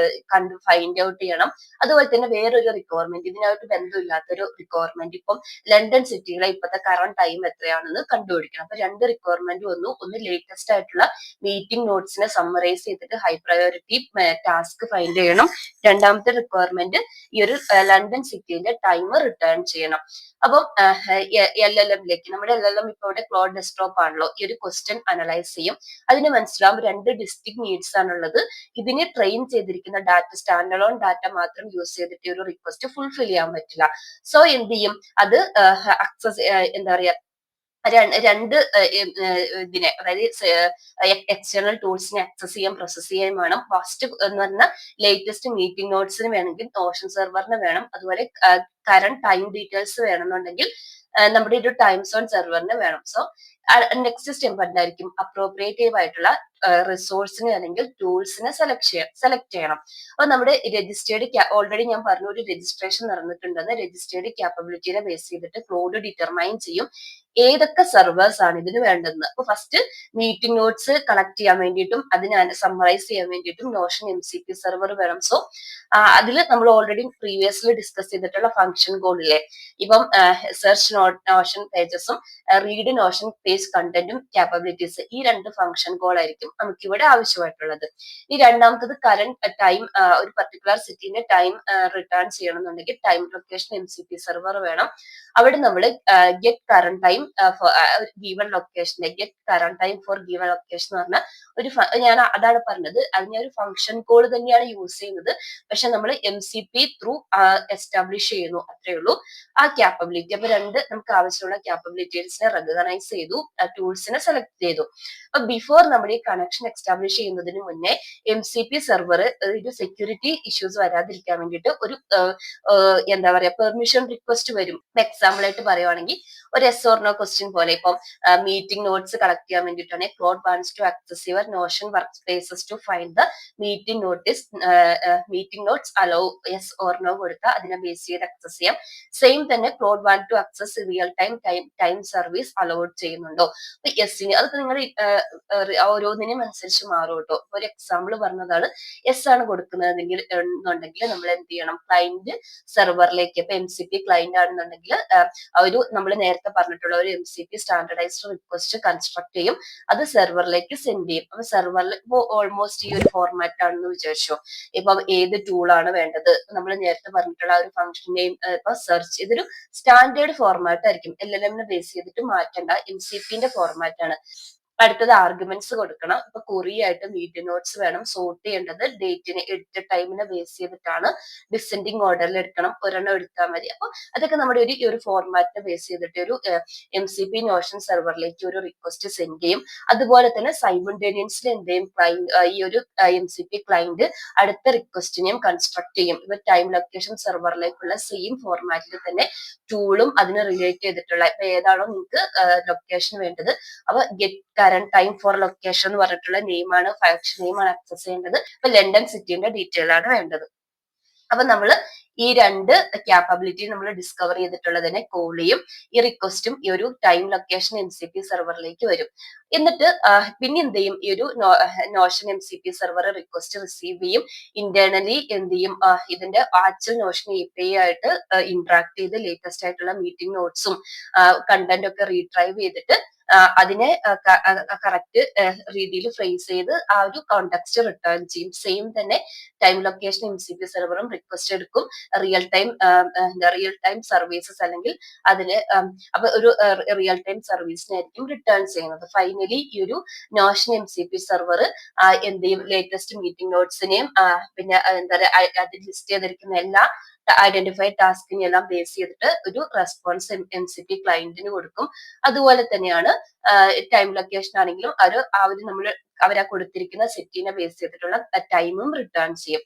ഫൈൻഡ് ഔട്ട് ചെയ്യണം. അതുപോലെ തന്നെ വേറൊരു റിക്വയർമെന്റ്, ഇതിനായിട്ട് ബന്ധമില്ലാത്തൊരു റിക്വയർമെന്റ്, ഇപ്പം ലണ്ടൻ സിറ്റിയിലെ ഇപ്പോഴത്തെ കറണ്ട് ടൈം എത്രയാണെന്ന് കണ്ടുപിടിക്കണം. അപ്പൊ രണ്ട് റിക്വയർമെന്റ് വന്നു. ഒന്ന് ലേറ്റസ്റ്റ് ആയിട്ടുള്ള മീറ്റിംഗ് നോട്ട്സിനെ സമ്മറൈസ് ചെയ്തിട്ട് ഹൈ പ്രയോറിറ്റി ടാസ്ക് ഫൈൻഡ് ചെയ്യണം. രണ്ടാമത്തെ റിക്വയർമെന്റ് ഈ ഒരു ലണ്ടൻ സിറ്റിയിലെ ടൈമർ റിട്ടേൺ ചെയ്യണം. അപ്പം LLMലേക്ക്, നമ്മുടെ LLM ഇപ്പോൾ ഇവിടെ ക്ലോഡ് ഡെസ്ക്ടോപ്പ് ആണല്ലോ, ഈ ഒരു ക്വസ്റ്റ്യൻ അനലൈസ് ചെയ്യും. അതിന് മനസ്സിലാവും രണ്ട് ഡിസ്റ്റിക് നീഡ്സ് ആണുള്ളത്. ഇതിനെ ട്രെയിൻ ചെയ്തിരിക്കുന്ന ഡാറ്റ, സ്റ്റാൻഡ് അലോൺ ഡാറ്റ മാത്രം യൂസ് ചെയ്തിട്ട് ഒരു റിക്വസ്റ്റ് ഫുൾഫിൽ ചെയ്യാൻ പറ്റില്ല. സോ എന്ത് ചെയ്യും, അത് ആക്സസ് എന്താ പറയാ, രണ്ട് ഇതിനെ, അതായത് എക്സ്റ്റേണൽ ടൂൾസിനെ ആക്സസ് ചെയ്യാൻ, പ്രോസസ് ചെയ്യാൻ വേണം. ഫസ്റ്റ് എന്ന് പറഞ്ഞാൽ ലേറ്റസ്റ്റ് മീറ്റിംഗ് നോട്ട്സിന് വേണമെങ്കിൽ നോഷൻ സെർവറിന് വേണം. അതുപോലെ കറണ്ട് ടൈം ഡീറ്റെയിൽസ് വേണമെന്നുണ്ടെങ്കിൽ നമ്മുടെ ഒരു ടൈം സോൺ സെർവറിന് വേണം. സോ നെക്സ്റ്റ് സ്റ്റെപ്പ് എന്തായിരിക്കും, അപ്രോപ്രിയേറ്റീവ് ആയിട്ടുള്ള റിസോഴ്സിനെ അല്ലെങ്കിൽ ടൂൾസിനെ സെലക്ട് ചെയ്യണം. അപ്പൊ നമ്മുടെ രജിസ്റ്റേർഡ്, ഓൾറെഡി ഞാൻ പറഞ്ഞു ഒരു രജിസ്ട്രേഷൻ നടന്നിട്ടുണ്ടെന്ന്, രജിസ്റ്റേർഡ് ക്യാപ്പബിലിറ്റിനെ ബേസ് ചെയ്തിട്ട് ക്ലോഡ് ഡിറ്റർമൈൻ ചെയ്യും ഏതൊക്കെ സെർവേഴ്സ് ആണ് ഇതിന് വേണ്ടതെന്ന്. അപ്പൊ ഫസ്റ്റ് മീറ്റിംഗ് നോട്ട്സ് കളക്ട് ചെയ്യാൻ വേണ്ടിയിട്ടും അതിനെ സമ്മറൈസ് ചെയ്യാൻ വേണ്ടിയിട്ടും നോഷൻ MCP സെർവർ വേണം. സോ അതിൽ നമ്മൾ ഓൾറെഡി പ്രീവിയസ്ലി ഡിസ്കസ് ചെയ്തിട്ടുള്ള ഫംഗ്ഷൻ കോൾ ഇല്ലേ, ഇപ്പം സെർച്ച് നോഷൻ പേജസും റീഡ് നോഷൻ പേജ് കണ്ടന്റും ക്യാപ്പബിലിറ്റീസ്, ഈ രണ്ട് ഫംഗ്ഷൻ കോൾ ആയിരിക്കും നമുക്ക് ഇവിടെ ആവശ്യമായിട്ടുള്ളത്. ഈ രണ്ടാമത്തത് കറണ്ട് ടൈം, ഒരു പർട്ടിക്കുലർ സിറ്റിന്റെ ടൈം റിട്ടേൺ ചെയ്യണമെന്നുണ്ടെങ്കിൽ ടൈം ലൊക്കേഷൻ MCP സെർവർ വേണം. അവിടെ നമ്മൾ ഗെറ്റ് കറണ്ട് ടൈം ഗീവൺ ലൊക്കേഷന്റെ, get current time for given location എന്ന് പറഞ്ഞാൽ ഒരു ഞാൻ അതാണ് പറഞ്ഞത്, അതിനെ ഒരു ഫംഗ്ഷൻ കോൾ തന്നെയാണ് യൂസ് ചെയ്യുന്നത്. പക്ഷെ നമ്മൾ MCP ത്രൂ എസ്റ്റാബ്ലിഷ് ചെയ്യുന്നു, അത്രേ ഉള്ളൂ. ആ ക്യാപ്പബിലിറ്റി, അപ്പൊ രണ്ട് നമുക്ക് ആവശ്യമുള്ള ക്യാപ്പബിലിറ്റീസിനെ റെക്കഗ്നൈസ് ചെയ്തു, ടൂൾസിനെ സെലക്ട് ചെയ്തു. അപ്പൊ ബിഫോർ നമ്മൾ ഈ കണക്ഷൻ എസ്റ്റാബ്ലിഷ് ചെയ്യുന്നതിന് മുന്നേ MCP സെർവർ ഒരു സെക്യൂരിറ്റി ഇഷ്യൂസ് വരാതിരിക്കാൻ വേണ്ടിയിട്ട് ഒരു എന്താ പറയാ, പെർമിഷൻ റിക്വസ്റ്റ് വരും. എക്സാമ്പിൾ ആയിട്ട് പറയുവാണെങ്കിൽ ഒരു yes or no ക്വസ്റ്റ്യൻ പോലെ, ഇപ്പം മീറ്റിംഗ് നോട്ട്സ് കളക്ട് ചെയ്യാൻ വേണ്ടിയിട്ടാണ് Claude wants to access your Notion workspaces to find the meeting notes allow yes or no കൊടുത്താൽ അതിനെ ബേസ് ചെയ്ത് ആക്സസ് ചെയ്യാം. സെയിം തന്നെ Claude want to access real time service allowed ചെയ്യുന്നുണ്ട്. ഉണ്ടോ? അപ്പൊ യെസിന് അതൊക്കെ നിങ്ങൾ ഓരോന്നിനും അനുസരിച്ച് മാറും കേട്ടോ. ഒരു എക്സാമ്പിൾ പറഞ്ഞതാണ്. യെസ് ആണ് കൊടുക്കുന്നതെങ്കിൽ എന്നുണ്ടെങ്കിൽ നമ്മൾ എന്ത് ചെയ്യണം? ക്ലയന്റ് സെർവറിലേക്ക്, ഇപ്പൊ MCP ക്ലയന്റ് ആണെന്നുണ്ടെങ്കിൽ ഒരു നമ്മൾ നേരത്തെ പറഞ്ഞിട്ടുള്ള ഒരു MCP സ്റ്റാൻഡർഡൈസ്ഡ് റിക്വസ്റ്റ് കൺസ്ട്രക്ട് ചെയ്യും, അത് സെർവറിലേക്ക് സെൻഡ് ചെയ്യും. അപ്പൊ സെർവറിൽ ഇപ്പോ ഓൾമോസ്റ്റ് ഈ ഒരു ഫോർമാറ്റ് ആണെന്ന് വിചാരിച്ചോ. ഇപ്പൊ ഏത് ടൂൾ ആണ് വേണ്ടത്, നമ്മൾ നേരത്തെ പറഞ്ഞിട്ടുള്ള ഒരു ഫംഗ്ഷൻ നെയിം ഇപ്പൊ സെർച്ച്, ഇതൊരു സ്റ്റാൻഡേർഡ് ഫോർമാറ്റ് ആയിരിക്കും. LLM ബേസ് ചെയ്തിട്ട് മാറ്റേണ്ട, MCP ഫോർമാറ്റ് ആണ്. അടുത്തത് ആർഗ്യുമെന്റ്സ് കൊടുക്കണം. ഇപ്പൊ ക്വറി ആയിട്ട് മീറ്റിംഗ് നോട്ട്സ് വേണം. സോർട്ട് ചെയ്യേണ്ടത് ഡേറ്റിനെ എടുത്ത ടൈമിനെ ബേസ് ചെയ്തിട്ടാണ്. ഡിസെൻഡിങ് ഓർഡറിൽ എടുക്കണം, ഒരെണ്ണം എടുത്താൽ മതി. അപ്പൊ അതൊക്കെ നമ്മുടെ ഒരു ഫോർമാറ്റിനെ ബേസ് ചെയ്തിട്ട് ഒരു MCP നോഷൻ സെർവറിലേക്ക് ഒരു റിക്വസ്റ്റ് സെൻഡ് ചെയ്യും. അതുപോലെ തന്നെ സൈമൾട്ടേനിയസ്ലി എന്ത് ചെയ്യും? ഈ ഒരു MCP ക്ലയന്റ് അടുത്ത റിക്വസ്റ്റിനെയും കൺസ്ട്രക്ട് ചെയ്യും. ഇപ്പൊ ടൈം ലൊക്കേഷൻ സെർവറിലേക്കുള്ള സെയിം ഫോർമാറ്റിൽ തന്നെ ടൂളും അതിന് റിലേറ്റ് ചെയ്തിട്ടുള്ള, ഇപ്പൊ ഏതാണോ നിങ്ങൾക്ക് ലൊക്കേഷൻ വേണ്ടത്, അപ്പൊ get current time for location എന്ന് പറഞ്ഞിട്ടുള്ള നെയിമാണ്, ഫംഗ്ഷൻ നെയിമാണ് ആക്സസ് ചെയ്യേണ്ടത്. ഇപ്പൊ ലണ്ടൻ സിറ്റിന്റെ ഡീറ്റെയിൽ ആണ് വേണ്ടത്. അപ്പൊ നമ്മൾ ഈ രണ്ട് ക്യാപ്പബിലിറ്റി നമ്മൾ ഡിസ്കവർ ചെയ്തിട്ടുള്ളതിനെ കോൾ ചെയ്യും. ഈ റിക്വസ്റ്റും ഈ ഒരു ടൈം ലൊക്കേഷൻ MCP സെർവറിലേക്ക് വരും. എന്നിട്ട് പിന്നെ എന്ത് ചെയ്യും? ഈ ഒരു Notion MCP server request receive ചെയ്യും. ഇന്റേണലി എന്ത് ചെയ്യും? ഇതിന്റെ ആക്ച്വൽ നോഷൻ API ആയിട്ട് ഇന്ററാക്ട് ചെയ്ത് ലേറ്റസ്റ്റ് ആയിട്ടുള്ള മീറ്റിംഗ് നോട്ട്സും കണ്ടന്റ് ഒക്കെ റീട്രൈവ് ചെയ്തിട്ട് അതിനെ കറക്റ്റ് രീതിയിൽ ഫ്രേസ് ചെയ്ത് ആ ഒരു കോണ്ടെക്സ്റ്റ് റിട്ടേൺ ചെയ്യും. സെയിം തന്നെ ടൈം ലൊക്കേഷൻ MCP സെർവറും റിക്വസ്റ്റ് എടുക്കും. റിയൽ ടൈം സർവീസസ് അല്ലെങ്കിൽ അതിന് അപ്പൊ ഒരു റിയൽ ടൈം സർവീസിനായിരിക്കും റിട്ടേൺ ചെയ്യുന്നത്. ഫൈനലി ഈ ഒരു നോഷൻ MCP സെർവർ എന്ത് ചെയ്യും? ലേറ്റസ്റ്റ് മീറ്റിംഗ് നോട്ട്സിനെയും പിന്നെ എന്താ പറയുക, അതിൽ ലിസ്റ്റ് ചെയ്തിരിക്കുന്ന എല്ലാ ഐഡന്റിഫൈഡ് ടാസ്കിനെ എല്ലാം ബേസ് ചെയ്തിട്ട് ഒരു റെസ്പോൺസ് MCP ക്ലയന്റിന് കൊടുക്കും. അതുപോലെ തന്നെയാണ് ടൈം ലൊക്കേഷൻ ആണെങ്കിലും നമ്മൾ അവരാ കൊടുത്തിരിക്കുന്ന സെറ്റിനെ ബേസ് ചെയ്തിട്ടുള്ള ടൈമും റിട്ടേൺ ചെയ്യും.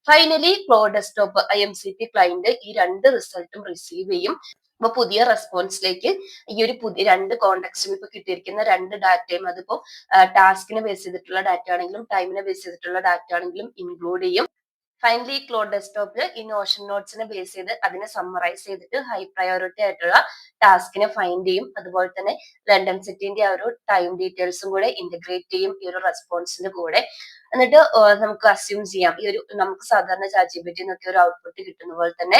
ഫൈനലി ക്ലോ ഡെസ്ക്ടോപ്പ് MCP ക്ലയന്റ് ഈ രണ്ട് റിസൾട്ടും റിസീവ് ചെയ്യും. അപ്പൊ പുതിയ റെസ്പോൺസിലേക്ക് ഈ ഒരു രണ്ട് കോണ്ടെക്സ്റ്റും ഇപ്പൊ കിട്ടിയിരിക്കുന്ന രണ്ട് ഡാറ്റയും, അതിപ്പോ ടാസ്കിനെ ബേസ് ചെയ്തിട്ടുള്ള ഡാറ്റ ആണെങ്കിലും ടൈമിനെ ബേസ് ചെയ്തിട്ടുള്ള ഡാറ്റ ആണെങ്കിലും ഇൻക്ലൂഡ് ചെയ്യും. ഫൈനലി ക്ലോഡ് ഡെസ്ക്ടോപ്പിൽ ഈ നോഷൻ നോട്ട്സിനെ ബേസ് ചെയ്ത് അതിനെ സമ്മറൈസ് ചെയ്തിട്ട് ഹൈ പ്രയോറിറ്റി ആയിട്ടുള്ള ടാസ്കിനെ ഫൈൻഡ് ചെയ്യും. അതുപോലെ തന്നെ ലണ്ടൻ സിറ്റിന്റെ ആ ഒരു ടൈം ഡീറ്റെയിൽസും കൂടെ ഇന്റഗ്രേറ്റ് ചെയ്യും ഈ ഒരു റെസ്പോൺസിന്റെ കൂടെ. എന്നിട്ട് നമുക്ക് അസ്യൂം ചെയ്യാം, ഈ ഒരു നമുക്ക് സാധാരണ ChatGPT എന്നൊക്കെ ഒരു ഔട്ട്പുട്ട് കിട്ടുന്ന പോലെ തന്നെ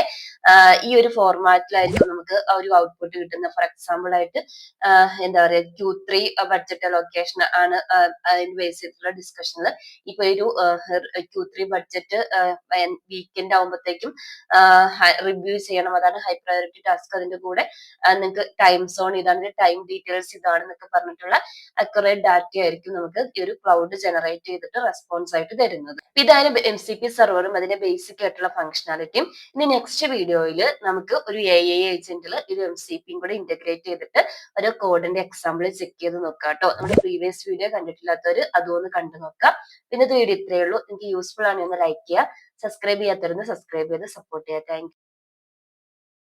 ഈ ഒരു ഫോർമാറ്റിലായിരിക്കും നമുക്ക് ഒരു ഔട്ട്പുട്ട് കിട്ടുന്നത്. ഫോർ എക്സാമ്പിൾ ആയിട്ട് എന്താ പറയുക, Q3 ബഡ്ജറ്റ് അലോക്കേഷൻ ആണ് അതിന് ബേസ് ചെയ്തിട്ടുള്ള ഡിസ്കഷനിൽ. ഇപ്പൊ ഒരു Q3 ബഡ്ജറ്റ് വീക്കെൻഡ് ആകുമ്പോഴത്തേക്കും റിവ്യൂ ചെയ്യണം, അതാണ് ഹൈ പ്രയോറിറ്റി ടാസ്ക്. അതിന്റെ കൂടെ നിങ്ങൾക്ക് ടൈം സോൺ ഇതാണ്, ടൈം ഡീറ്റെയിൽസ് ഇതാണ് എന്നൊക്കെ പറഞ്ഞിട്ടുള്ള അക്യുറേറ്റ് ഡാറ്റ ആയിരിക്കും നമുക്ക് ഈ ഒരു ക്ലൗഡ് ജനറേറ്റ് ചെയ്തിട്ട് റെസ്പോൺസ് ആയിട്ട് തരുന്നത്. ഇതാണ് MCP സെർവറും അതിന്റെ ബേസിക് ആയിട്ടുള്ള ഫംഗ്ഷനാലിറ്റിയും. ഇനി നെക്സ്റ്റ് വീഡിയോയിൽ നമുക്ക് ഒരു AI ഏജന്റിൽ ഒരു MCPയും കൂടെ ഇന്റഗ്രേറ്റ് ചെയ്തിട്ട് ഒരു കോഡിന്റെ എക്സാമ്പിൾ ചെക്ക് ചെയ്ത് നോക്കാം കേട്ടോ. നമ്മുടെ പ്രീവിയസ് വീഡിയോ കണ്ടിട്ടില്ലാത്തവർ അതൊന്ന് കണ്ടു നോക്കാം. പിന്നെ വീഡിയോ ഇത്രയേ ഉള്ളൂ. എനിക്ക് യൂസ്ഫുൾ ആണ്, ഒന്ന് ലൈക്ക് ചെയ്യുക. സബ്സ്ക്രൈബ് ചെയ്യാത്തവരൊന്ന് സബ്സ്ക്രൈബ് ചെയ്ത് സപ്പോർട്ട് ചെയ്യുക. താങ്ക്